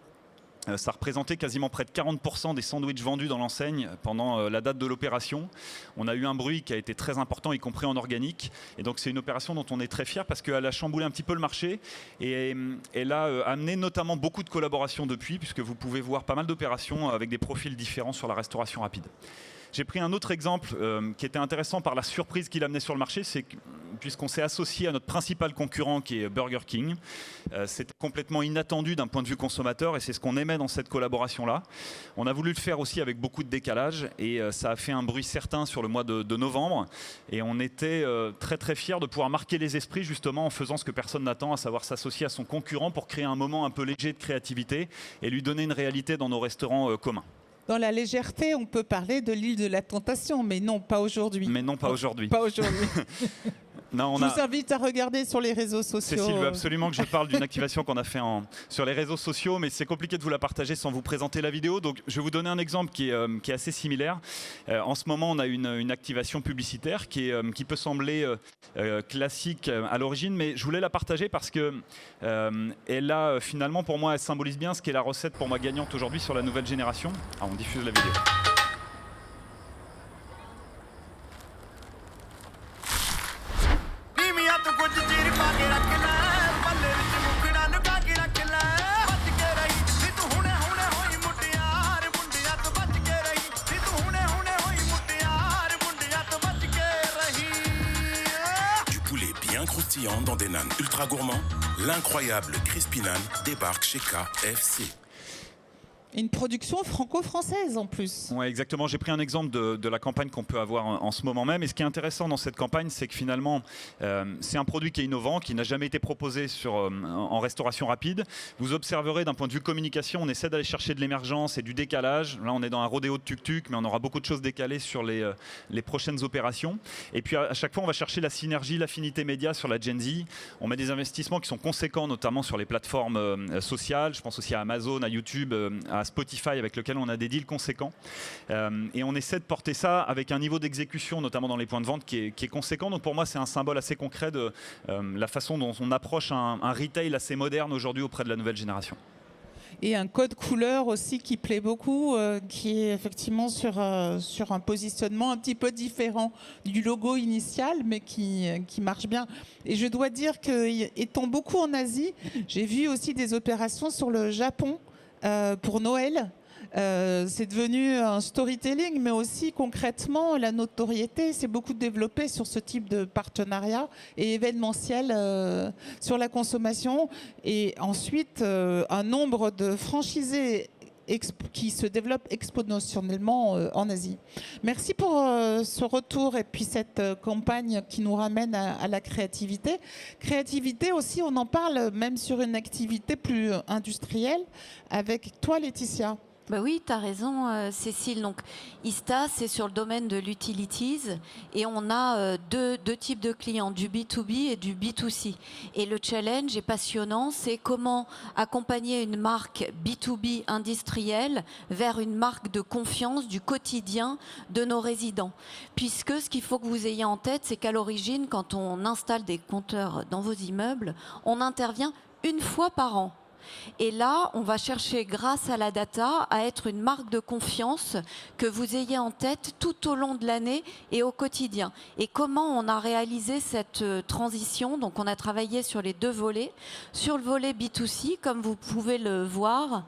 Ça représentait quasiment près de 40% des sandwichs vendus dans l'enseigne pendant la date de l'opération. On a eu un bruit qui a été très important, y compris en organique. Et donc c'est une opération dont on est très fier parce qu'elle a chamboulé un petit peu le marché et elle a amené notamment beaucoup de collaborations depuis, puisque vous pouvez voir pas mal d'opérations avec des profils différents sur la restauration rapide. J'ai pris un autre exemple qui était intéressant par la surprise qu'il amenait sur le marché, c'est puisqu'on s'est associé à notre principal concurrent qui est Burger King. C'était complètement inattendu d'un point de vue consommateur et c'est ce qu'on aimait dans cette collaboration-là. On a voulu le faire aussi avec beaucoup de décalage et ça a fait un bruit certain sur le mois de novembre et on était très très fiers de pouvoir marquer les esprits justement en faisant ce que personne n'attend, à savoir s'associer à son concurrent pour créer un moment un peu léger de créativité et lui donner une réalité dans nos restaurants communs. Dans la légèreté, on peut parler de l'île de la tentation, mais non, pas aujourd'hui. Mais non, pas aujourd'hui. Pas aujourd'hui. Non, je vous invite à regarder sur les réseaux sociaux. Cécile veut absolument que je parle d'une activation qu'on a fait sur les réseaux sociaux, mais c'est compliqué de vous la partager sans vous présenter la vidéo. Donc je vais vous donner un exemple qui est assez similaire. En ce moment, on a une activation publicitaire qui peut sembler classique à l'origine, mais je voulais la partager parce que elle a finalement, pour moi, elle symbolise bien ce qu'est la recette pour moi gagnante aujourd'hui sur la nouvelle génération. Ah, on diffuse la vidéo. croustillantes dans des nanes ultra gourmands, l'incroyable Crispy Nan débarque chez KFC. Une production franco-française en plus. Ouais, exactement. J'ai pris un exemple de la campagne qu'on peut avoir en ce moment même. Et ce qui est intéressant dans cette campagne, c'est que finalement, c'est un produit qui est innovant, qui n'a jamais été proposé en restauration rapide. Vous observerez d'un point de vue communication, on essaie d'aller chercher de l'émergence et du décalage. Là, on est dans un rodéo de tuk-tuk, mais on aura beaucoup de choses décalées sur les prochaines opérations. Et puis, à chaque fois, on va chercher la synergie, l'affinité média sur la Gen Z. On met des investissements qui sont conséquents, notamment sur les plateformes sociales. Je pense aussi à Amazon, à YouTube, à Spotify, avec lequel on a des deals conséquents. Et on essaie de porter ça avec un niveau d'exécution, notamment dans les points de vente, qui est conséquent. Donc pour moi, c'est un symbole assez concret de la façon dont on approche un retail assez moderne aujourd'hui auprès de la nouvelle génération. Et un code couleur aussi qui plaît beaucoup, qui est effectivement sur un positionnement un petit peu différent du logo initial, mais qui marche bien. Et je dois dire qu'étant beaucoup en Asie, j'ai vu aussi des opérations sur le Japon pour Noël. C'est devenu un storytelling, mais aussi concrètement, la notoriété s'est beaucoup développée sur ce type de partenariat et événementiel sur la consommation. Et ensuite, un nombre de franchisés qui se développe exponentiellement en Asie. Merci pour ce retour et puis cette campagne qui nous ramène à la créativité. Créativité aussi, on en parle même sur une activité plus industrielle avec toi, Laetitia. Bah oui, tu as raison, Cécile. Donc, ISTA, c'est sur le domaine de l'utilities et on a deux types de clients, du B2B et du B2C. Et le challenge est passionnant, c'est comment accompagner une marque B2B industrielle vers une marque de confiance du quotidien de nos résidents. Puisque ce qu'il faut que vous ayez en tête, c'est qu'à l'origine, quand on installe des compteurs dans vos immeubles, on intervient une fois par an. Et là, on va chercher, grâce à la data, à être une marque de confiance que vous ayez en tête tout au long de l'année et au quotidien. Et comment on a réalisé cette transition? Donc, on a travaillé sur les deux volets. Sur le volet B2C, comme vous pouvez le voir,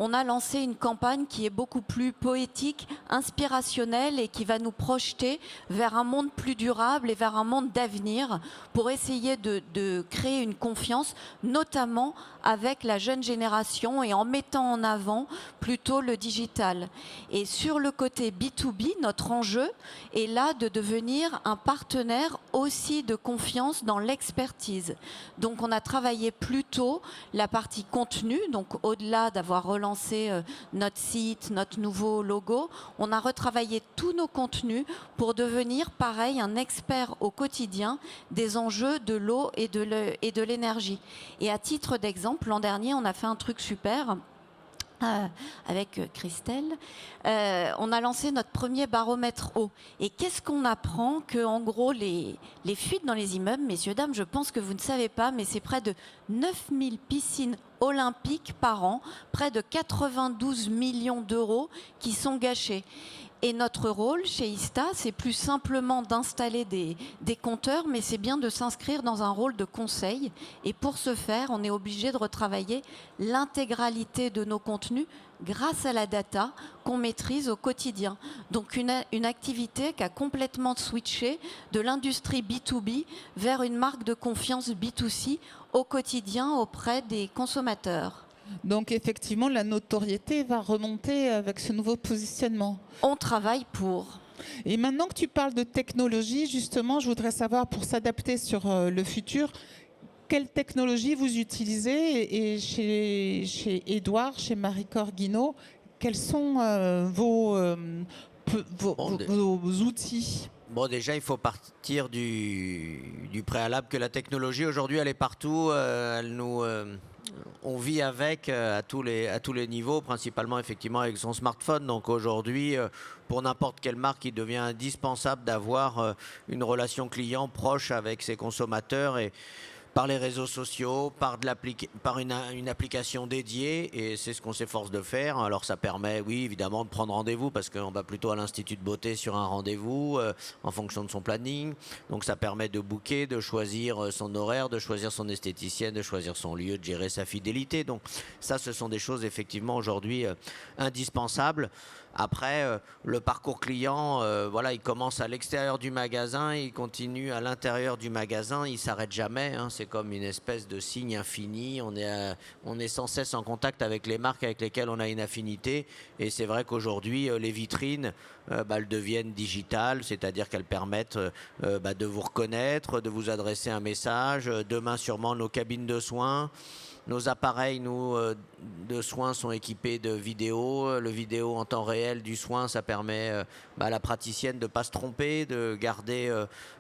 on a lancé une campagne qui est beaucoup plus poétique, inspirationnelle et qui va nous projeter vers un monde plus durable et vers un monde d'avenir pour essayer de créer une confiance, notamment avec la jeune génération et en mettant en avant plutôt le digital. Et sur le côté B2B, notre enjeu est là de devenir un partenaire aussi de confiance dans l'expertise. Donc on a travaillé plutôt la partie contenu, donc au-delà d'avoir relancé notre site, notre nouveau logo, on a retravaillé tous nos contenus pour devenir, pareil, un expert au quotidien des enjeux de l'eau et de l'énergie. Et à titre d'exemple, l'an dernier, on a fait un truc super. Avec Christelle, on a lancé notre premier baromètre eau. Et qu'est-ce qu'on apprend? Que, en gros, les fuites dans les immeubles, messieurs, dames, je pense que vous ne savez pas, mais c'est près de 9000 piscines olympiques par an, près de 92 millions d'euros qui sont gâchés. Et notre rôle chez ISTA, c'est plus simplement d'installer des compteurs, mais c'est bien de s'inscrire dans un rôle de conseil. Et pour ce faire, on est obligé de retravailler l'intégralité de nos contenus grâce à la data qu'on maîtrise au quotidien. Donc une activité qui a complètement switché de l'industrie B2B vers une marque de confiance B2C au quotidien auprès des consommateurs. Donc effectivement, la notoriété va remonter avec ce nouveau positionnement. On travaille pour. Et maintenant que tu parles de technologie, justement, je voudrais savoir, pour s'adapter sur le futur, quelle technologie vous utilisez? Et chez Édouard, chez Maricor Guinaud, quels sont vos outils? Bon, déjà, il faut partir du préalable que la technologie, aujourd'hui, elle est partout. On vit avec à tous les niveaux, principalement effectivement avec son smartphone. Donc aujourd'hui, pour n'importe quelle marque, il devient indispensable d'avoir une relation client proche avec ses consommateurs et par les réseaux sociaux, par une application dédiée, et c'est ce qu'on s'efforce de faire. Alors ça permet, oui, évidemment, de prendre rendez-vous, parce qu'on va plutôt à l'Institut de beauté sur un rendez-vous, en fonction de son planning. Donc ça permet de booker, de choisir son horaire, de choisir son esthéticienne, de choisir son lieu, de gérer sa fidélité. Donc ça, ce sont des choses effectivement aujourd'hui indispensables. Après, le parcours client, voilà, il commence à l'extérieur du magasin, il continue à l'intérieur du magasin, il s'arrête jamais. Hein, c'est comme une espèce de signe infini. On est sans cesse en contact avec les marques avec lesquelles on a une affinité. Et c'est vrai qu'aujourd'hui, les vitrines, elles deviennent digitales, c'est-à-dire qu'elles permettent de vous reconnaître, de vous adresser un message. Demain, sûrement, nos cabines de soins. Nos appareils, de soins sont équipés de vidéos. Le vidéo en temps réel du soin, ça permet à la praticienne de ne pas se tromper, de garder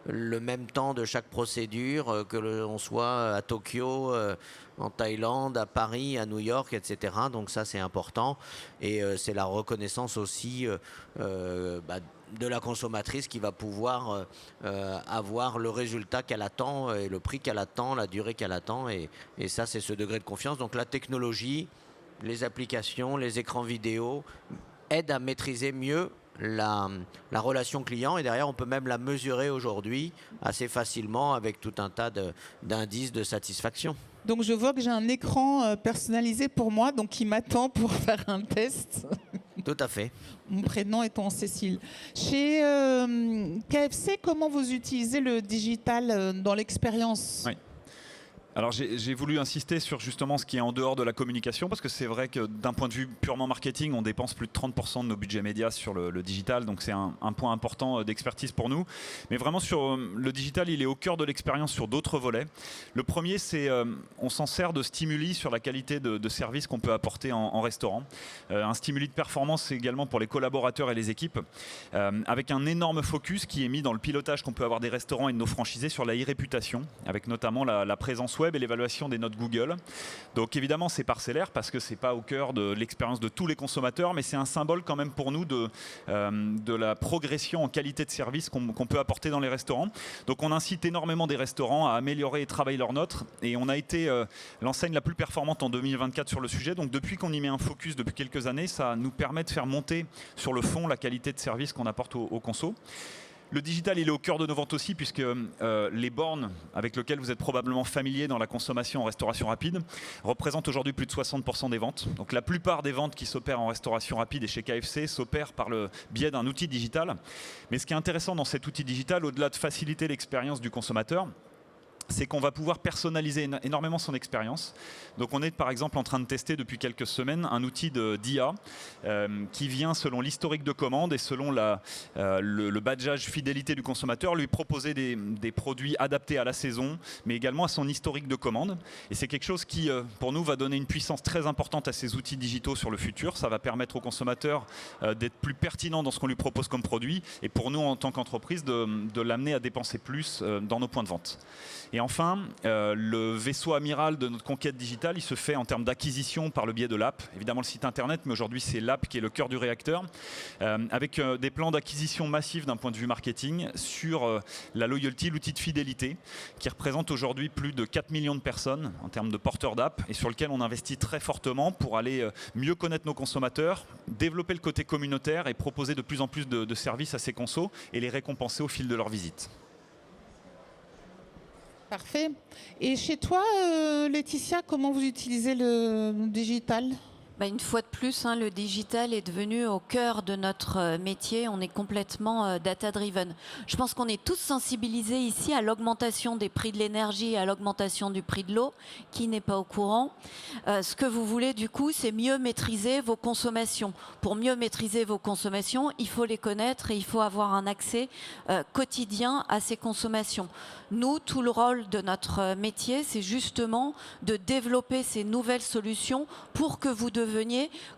le même temps de chaque procédure, que l'on soit à Tokyo, en Thaïlande, à Paris, à New York, etc. Donc ça, c'est important. Et c'est la reconnaissance aussi de la consommatrice qui va pouvoir avoir le résultat qu'elle attend et le prix qu'elle attend, la durée qu'elle attend. Et ça, c'est ce degré de confiance. Donc la technologie, les applications, les écrans vidéo aident à maîtriser mieux la relation client. Et derrière, on peut même la mesurer aujourd'hui assez facilement avec tout un tas d'indices de satisfaction. Donc je vois que j'ai un écran personnalisé pour moi, donc qui m'attend pour faire un test. Tout à fait. Mon prénom étant Cécile. Chez KFC, comment vous utilisez le digital dans l'expérience ? Oui. Alors j'ai voulu insister sur justement ce qui est en dehors de la communication, parce que c'est vrai que d'un point de vue purement marketing, on dépense plus de 30% de nos budgets médias sur le digital, donc c'est un point important d'expertise pour nous. Mais vraiment sur le digital, il est au cœur de l'expérience sur d'autres volets. Le premier, c'est on s'en sert de stimuli sur la qualité de service qu'on peut apporter en restaurant. Un stimuli de performance également pour les collaborateurs et les équipes, avec un énorme focus qui est mis dans le pilotage qu'on peut avoir des restaurants et de nos franchisés sur la e-réputation, avec notamment la présence web et l'évaluation des notes Google. Donc évidemment, c'est parcellaire parce que c'est pas au cœur de l'expérience de tous les consommateurs, mais c'est un symbole quand même pour nous de la progression en qualité de service qu'on peut apporter dans les restaurants. Donc on incite énormément des restaurants à améliorer et travailler leurs notes, et on a été l'enseigne la plus performante en 2024 sur le sujet. Donc depuis qu'on y met un focus depuis quelques années, ça nous permet de faire monter sur le fond la qualité de service qu'on apporte aux consos. Le digital, il est au cœur de nos ventes aussi, puisque les bornes avec lesquelles vous êtes probablement familier dans la consommation en restauration rapide représentent aujourd'hui plus de 60% des ventes. Donc la plupart des ventes qui s'opèrent en restauration rapide et chez KFC s'opèrent par le biais d'un outil digital. Mais ce qui est intéressant dans cet outil digital, au-delà de faciliter l'expérience du consommateur, c'est qu'on va pouvoir personnaliser énormément son expérience. Donc on est par exemple en train de tester depuis quelques semaines un outil d'IA qui vient selon l'historique de commande et selon le badgeage fidélité du consommateur, lui proposer des produits adaptés à la saison, mais également à son historique de commande. Et c'est quelque chose qui, pour nous, va donner une puissance très importante à ces outils digitaux sur le futur. Ça va permettre au consommateur d'être plus pertinent dans ce qu'on lui propose comme produit, et pour nous, en tant qu'entreprise, de l'amener à dépenser plus dans nos points de vente. Et enfin, le vaisseau amiral de notre conquête digitale, il se fait en termes d'acquisition par le biais de l'app. Évidemment le site internet, mais aujourd'hui c'est l'app qui est le cœur du réacteur, avec des plans d'acquisition massifs d'un point de vue marketing sur la loyalty, l'outil de fidélité, qui représente aujourd'hui plus de 4 millions de personnes en termes de porteurs d'app, et sur lequel on investit très fortement pour aller mieux connaître nos consommateurs, développer le côté communautaire et proposer de plus en plus de services à ces consos et les récompenser au fil de leur visite. Parfait. Et chez toi, Laetitia, comment vous utilisez le digital ? Une fois de plus, le digital est devenu au cœur de notre métier. On est complètement data-driven. Je pense qu'on est tous sensibilisés ici à l'augmentation des prix de l'énergie et à l'augmentation du prix de l'eau. Qui n'est pas au courant ? Ce que vous voulez, du coup, c'est mieux maîtriser vos consommations. Pour mieux maîtriser vos consommations, il faut les connaître et il faut avoir un accès quotidien à ces consommations. Nous, tout le rôle de notre métier, c'est justement de développer ces nouvelles solutions pour que vous deveniez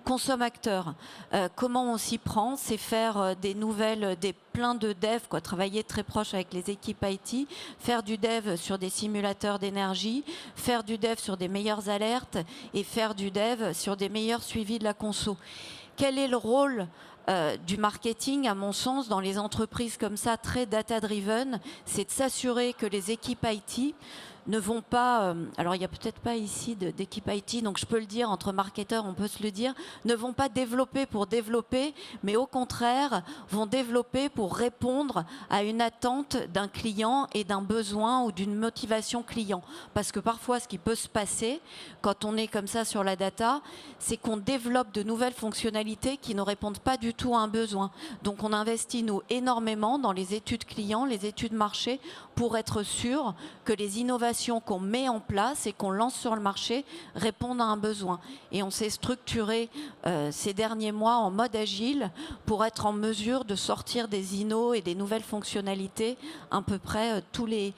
consommateur. Comment on s'y prend ? C'est faire plein de dev, travailler très proche avec les équipes IT, faire du dev sur des simulateurs d'énergie, faire du dev sur des meilleures alertes et faire du dev sur des meilleurs suivis de la conso. Quel est le rôle du marketing, à mon sens, dans les entreprises comme ça, très data-driven ? C'est de s'assurer que les équipes IT ne vont pas, alors il n'y a peut-être pas ici d'équipe IT, donc je peux le dire, entre marketeurs, on peut se le dire, ne vont pas développer pour développer, mais au contraire, vont développer pour répondre à une attente d'un client et d'un besoin ou d'une motivation client. Parce que parfois, ce qui peut se passer, quand on est comme ça sur la data, c'est qu'on développe de nouvelles fonctionnalités qui ne répondent pas du tout à un besoin. Donc on investit, nous, énormément dans les études clients, les études marché, pour être sûr que les innovations qu'on met en place et qu'on lance sur le marché répondent à un besoin. Et on s'est structuré ces derniers mois en mode agile pour être en mesure de sortir des innos et des nouvelles fonctionnalités à peu près tous les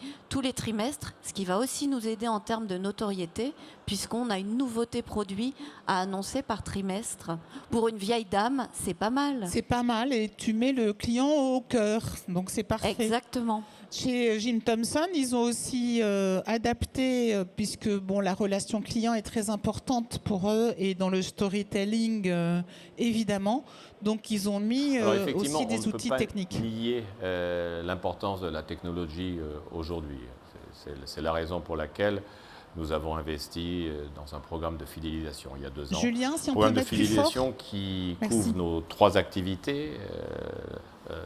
trimestres, ce qui va aussi nous aider en termes de notoriété, puisqu'on a une nouveauté produit à annoncer par trimestre. Pour une vieille dame, c'est pas mal. C'est pas mal et tu mets le client au cœur, donc c'est parfait. Exactement. Chez Jim Thompson, ils ont aussi adapté, puisque bon, la relation client est très importante pour eux et dans le storytelling, évidemment. Donc, ils ont mis aussi des outils techniques. On ne peut pas nier l'importance de la technologie aujourd'hui. C'est la raison pour laquelle nous avons investi dans un programme de fidélisation il y a 2 ans. Julien, si on peut programme de mettre plus fidélisation fort. qui Merci. couvre nos 3 activités,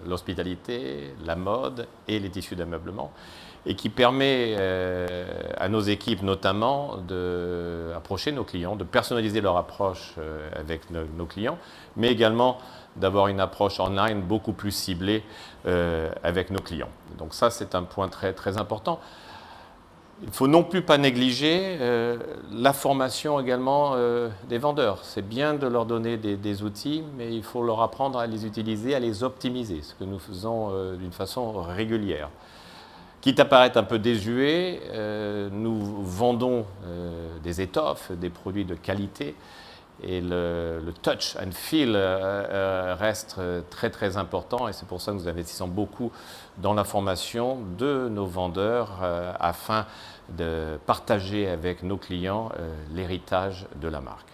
l'hospitalité, la mode et les tissus d'ameublement, et qui permet à nos équipes notamment d'approcher nos clients, de personnaliser leur approche avec nos clients, mais également d'avoir une approche online beaucoup plus ciblée avec nos clients. Donc ça, c'est un point très, très important. Il ne faut non plus pas négliger la formation également des vendeurs. C'est bien de leur donner des outils, mais il faut leur apprendre à les utiliser, à les optimiser, ce que nous faisons d'une façon régulière. Quitte à paraître un peu désuet, nous vendons des étoffes, des produits de qualité, et le touch and feel reste très très important, et c'est pour ça que nous investissons beaucoup dans la formation de nos vendeurs afin de partager avec nos clients l'héritage de la marque.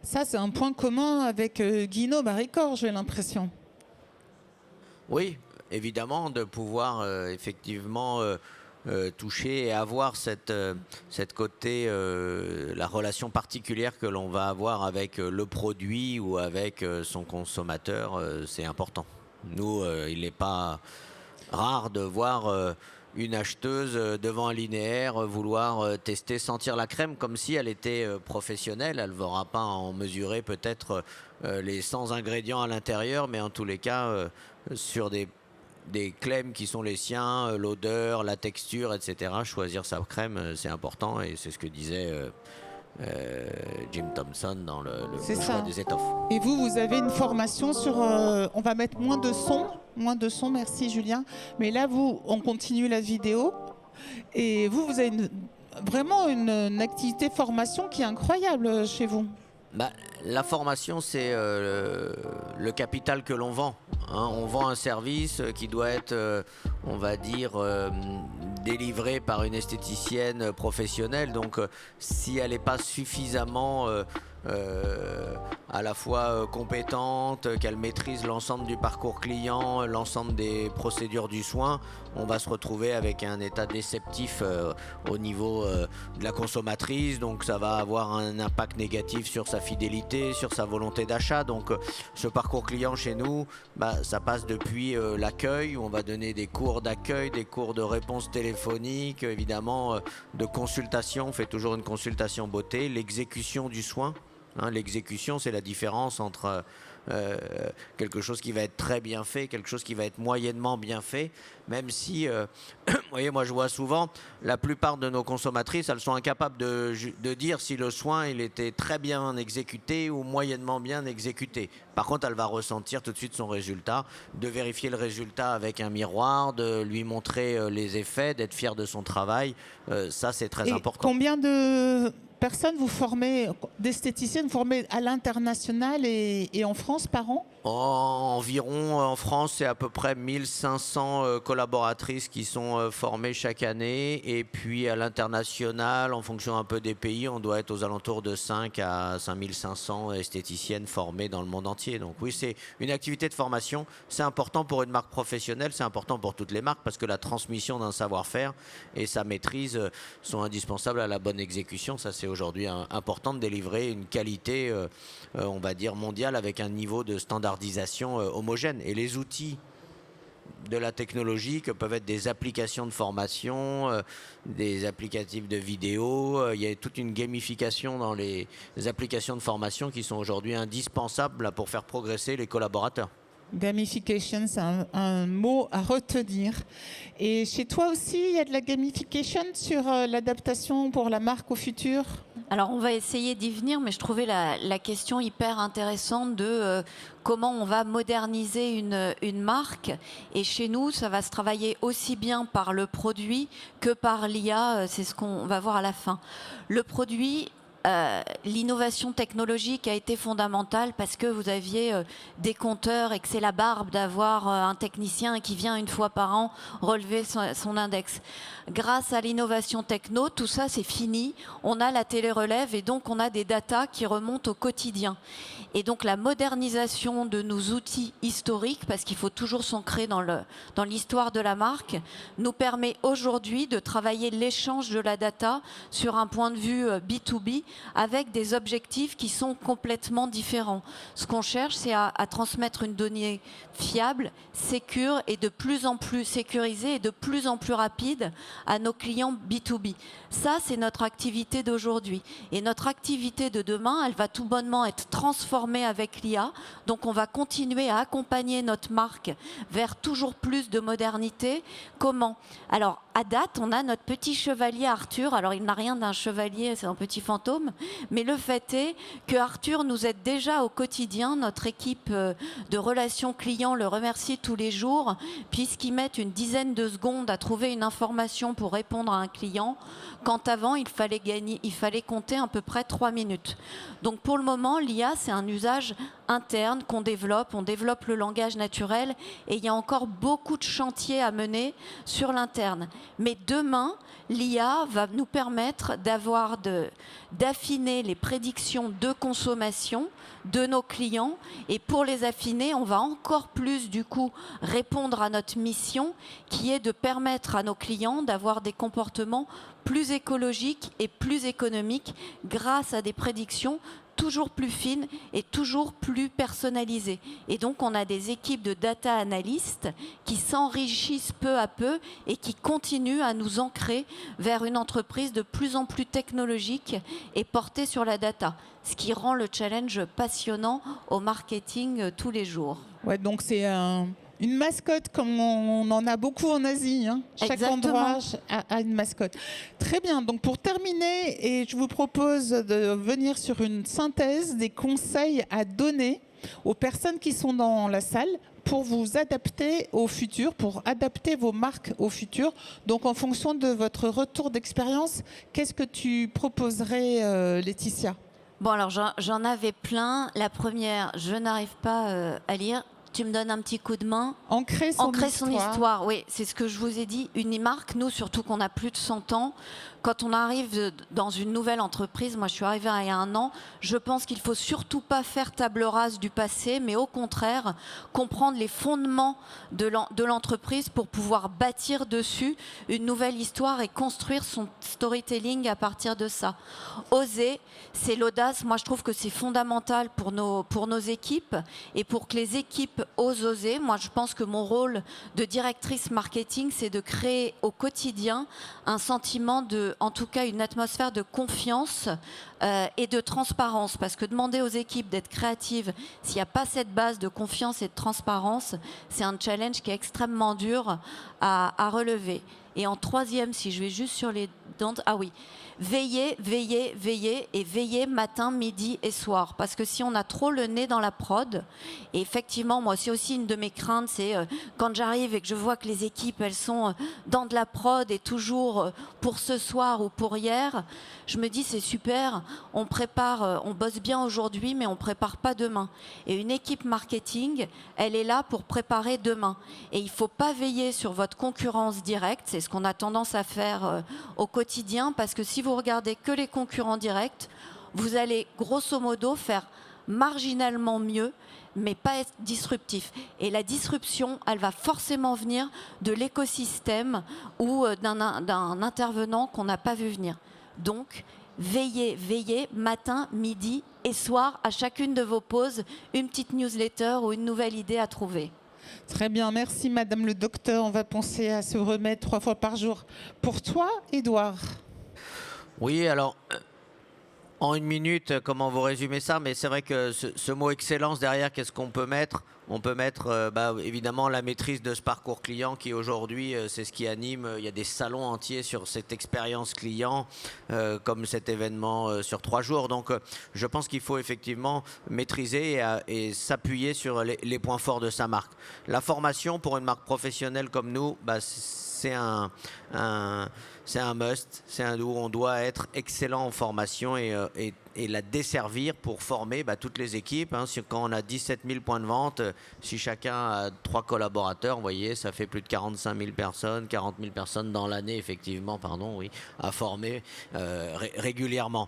Ça, c'est un point commun avec Guino Maricor, j'ai l'impression. Oui, évidemment, de pouvoir effectivement toucher et avoir cette côté, la relation particulière que l'on va avoir avec le produit ou avec son consommateur, c'est important. Nous, il n'est pas rare de voir une acheteuse devant un linéaire vouloir tester, sentir la crème comme si elle était professionnelle. Elle ne va pas en mesurer peut-être les 100 ingrédients à l'intérieur, mais en tous les cas, sur des claims qui sont les siens, l'odeur, la texture, etc. Choisir sa crème, c'est important, et c'est ce que disait Jim Thompson dans le choix des étoffes. Et vous avez une formation sur... on va mettre moins de son, merci Julien. Mais là, on continue la vidéo. Et vous avez vraiment une activité formation qui est incroyable chez vous. La formation, c'est le capital que l'on vend. Hein. On vend un service qui doit être, on va dire, délivré par une esthéticienne professionnelle. Donc, si elle n'est pas suffisamment à la fois compétente, qu'elle maîtrise l'ensemble du parcours client, l'ensemble des procédures du soin, on va se retrouver avec un état déceptif au niveau de la consommatrice. Donc ça va avoir un impact négatif sur sa fidélité, sur sa volonté d'achat. Donc ce parcours client chez nous, ça passe depuis l'accueil, où on va donner des cours d'accueil, des cours de réponse téléphonique, évidemment de consultation. On fait toujours une consultation beauté, l'exécution du soin. Hein, l'exécution, c'est la différence entre quelque chose qui va être très bien fait, quelque chose qui va être moyennement bien fait, même si, vous voyez, moi je vois souvent, la plupart de nos consommatrices, elles sont incapables de dire si le soin il était très bien exécuté ou moyennement bien exécuté. Par contre, elle va ressentir tout de suite son résultat, de vérifier le résultat avec un miroir, de lui montrer les effets, d'être fière de son travail. Ça, c'est très important. Combien de personnes vous formez, d'esthéticiennes, vous formez à l'international et en France par an ? Environ en France, c'est à peu près 1500 collaboratrices qui sont formées chaque année. Et puis à l'international, en fonction un peu des pays, on doit être aux alentours de 5 à 5500 esthéticiennes formées dans le monde entier. Donc oui, c'est une activité de formation. C'est important pour une marque professionnelle, c'est important pour toutes les marques parce que la transmission d'un savoir-faire et sa maîtrise sont indispensables à la bonne exécution. Ça, c'est aujourd'hui important de délivrer une qualité, on va dire, mondiale avec un niveau de standardisation homogène. Et les outils de la technologie que peuvent être des applications de formation, des applicatifs de vidéo, il y a toute une gamification dans les applications de formation qui sont aujourd'hui indispensables pour faire progresser les collaborateurs. Gamification, c'est un mot à retenir. Et chez toi aussi, il y a de la gamification sur l'adaptation pour la marque au futur? Alors, on va essayer d'y venir, mais je trouvais la question hyper intéressante de comment on va moderniser une marque. Et chez nous, ça va se travailler aussi bien par le produit que par l'IA. C'est ce qu'on va voir à la fin. Le produit... l'innovation technologique a été fondamentale parce que vous aviez des compteurs et que c'est la barbe d'avoir un technicien qui vient une fois par an relever son index. Grâce à l'innovation techno, tout ça c'est fini. On a la télérelève et donc on a des datas qui remontent au quotidien. Et donc la modernisation de nos outils historiques, parce qu'il faut toujours s'ancrer dans l'histoire de la marque, nous permet aujourd'hui de travailler l'échange de la data sur un point de vue B2B avec des objectifs qui sont complètement différents. Ce qu'on cherche, c'est à transmettre une donnée fiable, sécure et de plus en plus sécurisée et de plus en plus rapide à nos clients B2B. Ça, c'est notre activité d'aujourd'hui. Et notre activité de demain, elle va tout bonnement être transformée avec l'IA. Donc, on va continuer à accompagner notre marque vers toujours plus de modernité. Comment? Alors, à date, on a notre petit chevalier Arthur. Alors, il n'a rien d'un chevalier, c'est un petit fantôme. Mais le fait est que Arthur nous aide déjà au quotidien. Notre équipe de relations clients le remercie tous les jours, puisqu'ils mettent une dizaine de secondes à trouver une information pour répondre à un client, quand avant, il fallait compter à peu près 3 minutes. Donc, pour le moment, l'IA, c'est un usage interne qu'on développe. On développe le langage naturel et il y a encore beaucoup de chantiers à mener sur l'interne. Mais demain, l'IA va nous permettre d'affiner les prédictions de consommation de nos clients. Et pour les affiner, on va encore plus, du coup, répondre à notre mission qui est de permettre à nos clients d'avoir des comportements plus écologiques et plus économiques grâce à des prédictions toujours plus fines et toujours plus personnalisées. Et donc, on a des équipes de data analystes qui s'enrichissent peu à peu et qui continuent à nous ancrer vers une entreprise de plus en plus technologique et portée sur la data, ce qui rend le challenge passionnant au marketing tous les jours. Ouais, donc c'est une mascotte comme on en a beaucoup en Asie. Hein. Chaque Exactement. endroit a une mascotte. Très bien. Donc pour terminer, et je vous propose de venir sur une synthèse des conseils à donner aux personnes qui sont dans la salle pour vous adapter au futur, pour adapter vos marques au futur. Donc en fonction de votre retour d'expérience, qu'est-ce que tu proposerais, Laetitia? Bon, alors j'en avais plein. La première, je n'arrive pas à lire. Tu me donnes un petit coup de main. Ancrer son histoire. Oui, c'est ce que je vous ai dit. Une marque, nous, surtout qu'on a plus de 100 ans, quand on arrive dans une nouvelle entreprise, moi je suis arrivée il y a 1 an, je pense qu'il ne faut surtout pas faire table rase du passé, mais au contraire, comprendre les fondements de l'entreprise pour pouvoir bâtir dessus une nouvelle histoire et construire son storytelling à partir de ça. Oser, c'est l'audace. Moi je trouve que c'est fondamental pour nos équipes et pour que les équipes osent oser. Moi je pense que mon rôle de directrice marketing, c'est de créer au quotidien un sentiment en tout cas une atmosphère de confiance et de transparence. Parce que demander aux équipes d'être créatives, s'il n'y a pas cette base de confiance et de transparence, c'est un challenge qui est extrêmement dur à relever. Et en troisième, si je vais juste sur les dents, ah oui, veillez, veillez, veillez et veillez matin, midi et soir. Parce que si on a trop le nez dans la prod, et effectivement, moi c'est aussi une de mes craintes, c'est quand j'arrive et que je vois que les équipes, elles sont dans de la prod et toujours pour ce soir ou pour hier, je me dis c'est super, on prépare, on bosse bien aujourd'hui, mais on prépare pas demain. Et une équipe marketing, elle est là pour préparer demain. Et il faut pas veiller sur votre concurrence directe, c'est ce qu'on a tendance à faire au quotidien, parce que si vous regardez que les concurrents directs, vous allez grosso modo faire marginalement mieux, mais pas être disruptif. Et la disruption, elle va forcément venir de l'écosystème ou d'un intervenant qu'on n'a pas vu venir. Donc, veillez, veillez, matin, midi et soir, à chacune de vos pauses, une petite newsletter ou une nouvelle idée à trouver. Très bien, merci Madame le Docteur. On va penser à se remettre 3 fois par jour. Pour toi, Édouard? Oui, alors, en 1 minute, comment vous résumez ça? Mais c'est vrai que ce mot excellence derrière, qu'est-ce qu'on peut mettre? On peut mettre évidemment la maîtrise de ce parcours client qui aujourd'hui, c'est ce qui anime. Il y a des salons entiers sur cette expérience client, comme cet événement sur 3 jours. Donc je pense qu'il faut effectivement maîtriser et s'appuyer sur les points forts de sa marque. La formation pour une marque professionnelle comme nous, c'est un must, où on doit être excellent en formation et la desservir pour former toutes les équipes. Quand on a 17 000 points de vente, si chacun a 3 collaborateurs, vous voyez, ça fait plus de 45 000 personnes, 40 000 personnes dans l'année, effectivement, à former régulièrement.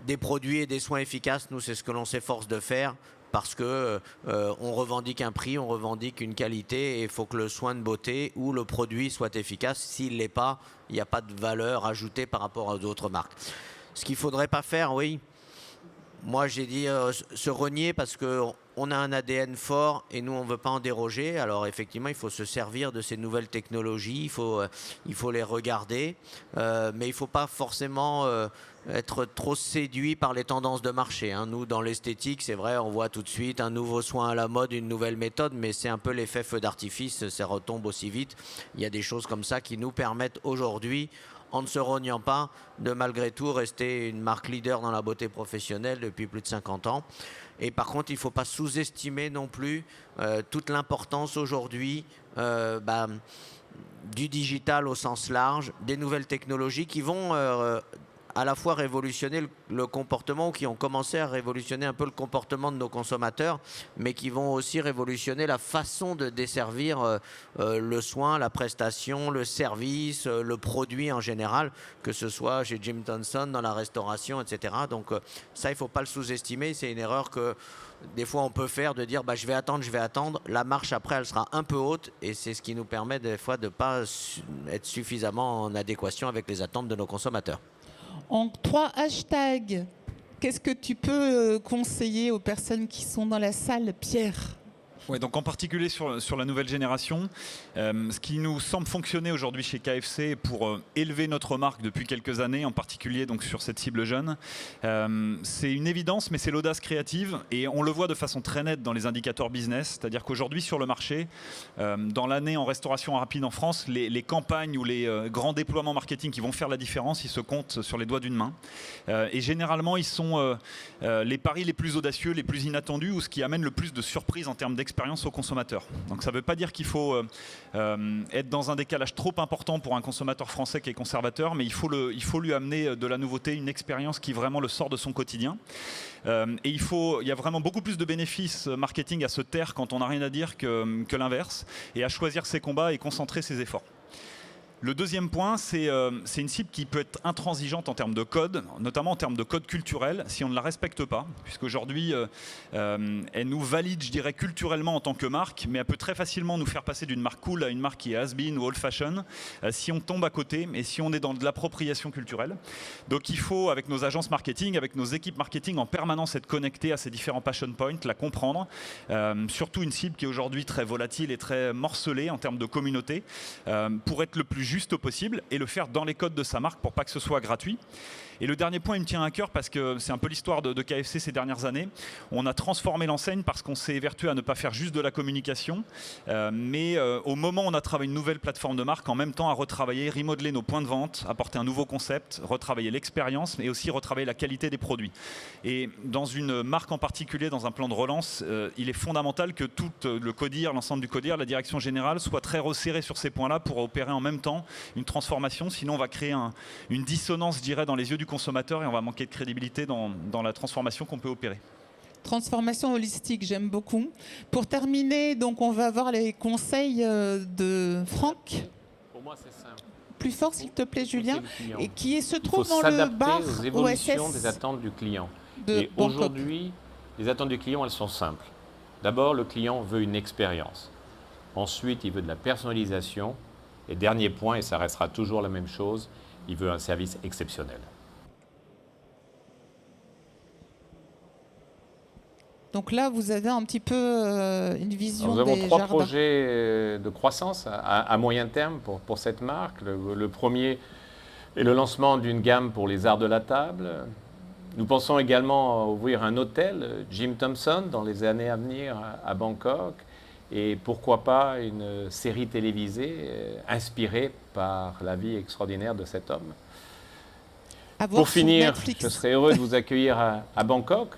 Des produits et des soins efficaces, nous, c'est ce que l'on s'efforce de faire. Parce que on revendique un prix, on revendique une qualité, et il faut que le soin de beauté ou le produit soit efficace. S'il ne l'est pas, il n'y a pas de valeur ajoutée par rapport à d'autres marques. Ce qu'il ne faudrait pas faire, oui, moi j'ai dit se renier parce qu'on a un ADN fort et nous on ne veut pas en déroger. Alors effectivement, il faut se servir de ces nouvelles technologies, il faut les regarder, mais il ne faut pas forcément être trop séduit par les tendances de marché. Nous, dans l'esthétique, c'est vrai, on voit tout de suite un nouveau soin à la mode, une nouvelle méthode, mais c'est un peu l'effet feu d'artifice, ça retombe aussi vite. Il y a des choses comme ça qui nous permettent aujourd'hui, en ne se rognant pas, de malgré tout rester une marque leader dans la beauté professionnelle depuis plus de 50 ans. Et par contre, il ne faut pas sous-estimer non plus toute l'importance aujourd'hui du digital au sens large, des nouvelles technologies qui vont à la fois révolutionner le comportement, ou qui ont commencé à révolutionner un peu le comportement de nos consommateurs, mais qui vont aussi révolutionner la façon de desservir le soin, la prestation, le service, le produit en général, que ce soit chez Jim Thompson, dans la restauration, etc. Donc ça, il ne faut pas le sous-estimer. C'est une erreur que des fois on peut faire, de dire je vais attendre. La marche après, elle sera un peu haute, et c'est ce qui nous permet des fois de ne pas être suffisamment en adéquation avec les attentes de nos consommateurs. En 3 hashtags, qu'est-ce que tu peux conseiller aux personnes qui sont dans la salle, Pierre? Ouais, donc en particulier sur la nouvelle génération, ce qui nous semble fonctionner aujourd'hui chez KFC pour élever notre marque depuis quelques années, en particulier donc sur cette cible jeune, c'est une évidence, mais c'est l'audace créative, et on le voit de façon très nette dans les indicateurs business, c'est-à-dire qu'aujourd'hui sur le marché, dans l'année en restauration rapide en France, les campagnes ou les grands déploiements marketing qui vont faire la différence, ils se comptent sur les doigts d'une main, et généralement ils sont les paris les plus audacieux, les plus inattendus, ou ce qui amène le plus de surprises en termes d'expérience au consommateur. Donc ça ne veut pas dire qu'il faut être dans un décalage trop important pour un consommateur français qui est conservateur, mais il faut lui amener de la nouveauté, une expérience qui vraiment le sort de son quotidien. Et il y a vraiment beaucoup plus de bénéfices marketing à se taire quand on n'a rien à dire que l'inverse, et à choisir ses combats et concentrer ses efforts. Le deuxième point, c'est une cible qui peut être intransigeante en termes de code, notamment en termes de code culturel, si on ne la respecte pas, puisqu'aujourd'hui, elle nous valide, je dirais, culturellement en tant que marque, mais elle peut très facilement nous faire passer d'une marque cool à une marque qui est has-been ou old-fashion, si on tombe à côté, et si on est dans de l'appropriation culturelle. Donc il faut, avec nos agences marketing, avec nos équipes marketing, en permanence être connectés à ces différents passion points, la comprendre, surtout une cible qui est aujourd'hui très volatile et très morcelée en termes de communauté, pour être le plus juste possible et le faire dans les codes de sa marque pour pas que ce soit gratuit. Et le dernier point, il me tient à cœur parce que c'est un peu l'histoire de KFC ces dernières années. On a transformé l'enseigne parce qu'on s'est évertué à ne pas faire juste de la communication, mais au moment où on a travaillé une nouvelle plateforme de marque, en même temps à retravailler, remodeler nos points de vente, apporter un nouveau concept, retravailler l'expérience, mais aussi retravailler la qualité des produits. Et dans une marque en particulier, dans un plan de relance, il est fondamental que tout le CODIR, l'ensemble du CODIR, la direction générale, soit très resserré sur ces points-là pour opérer en même temps une transformation. Sinon, on va créer une dissonance, je dirais, dans les yeux du consommateur et on va manquer de crédibilité dans la transformation qu'on peut opérer. Transformation holistique, j'aime beaucoup. Pour terminer, donc on va avoir les conseils de Franck. Pour moi, c'est simple. Plus fort, s'il te plaît, Julien. Et qui se Il faut trouve dans le bar s'adapter aux évolutions OSS des attentes du client. de Et Bangkok. aujourd'hui, les attentes du client, elles sont simples. D'abord, le client veut une expérience. Ensuite, il veut de la personnalisation. Et dernier point, et ça restera toujours la même chose, il veut un service exceptionnel. Donc là, vous avez un petit peu une vision Alors, nous avons des trois jardins. projets de croissance à moyen terme pour cette marque. Le premier est le lancement d'une gamme pour les arts de la table. Nous pensons également à ouvrir un hôtel, Jim Thompson, dans les années à venir à Bangkok. Et pourquoi pas une série télévisée inspirée par la vie extraordinaire de cet homme. À voir Pour sur finir, Netflix. je serais heureux de vous accueillir à Bangkok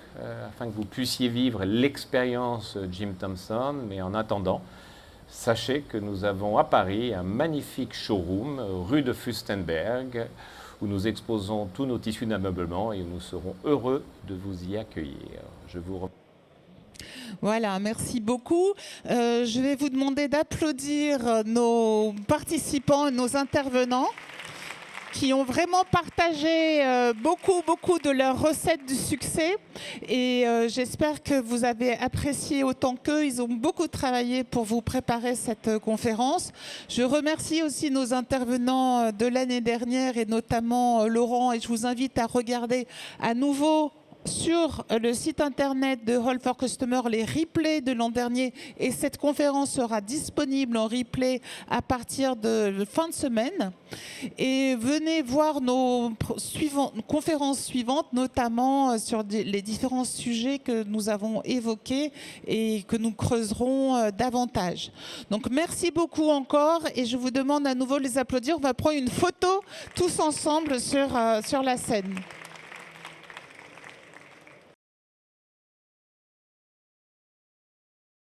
afin que vous puissiez vivre l'expérience Jim Thompson. Mais en attendant, sachez que nous avons à Paris un magnifique showroom rue de Fürstenberg où nous exposons tous nos tissus d'ameublement et nous serons heureux de vous y accueillir. Je vous remercie. Voilà, merci beaucoup. Je vais vous demander d'applaudir nos participants, nos intervenants qui ont vraiment partagé beaucoup de leurs recettes du succès. Et j'espère que vous avez apprécié autant qu'eux. Ils ont beaucoup travaillé pour vous préparer cette conférence. Je remercie aussi nos intervenants de l'année dernière et notamment Laurent. Et je vous invite à regarder à nouveau sur le site internet de Hall for Customer les replays de l'an dernier et cette conférence sera disponible en replay à partir de fin de semaine. Et venez voir nos conférences suivantes, notamment sur les différents sujets que nous avons évoqués et que nous creuserons davantage. Donc merci beaucoup encore et je vous demande à nouveau de les applaudir. On va prendre une photo tous ensemble sur la scène.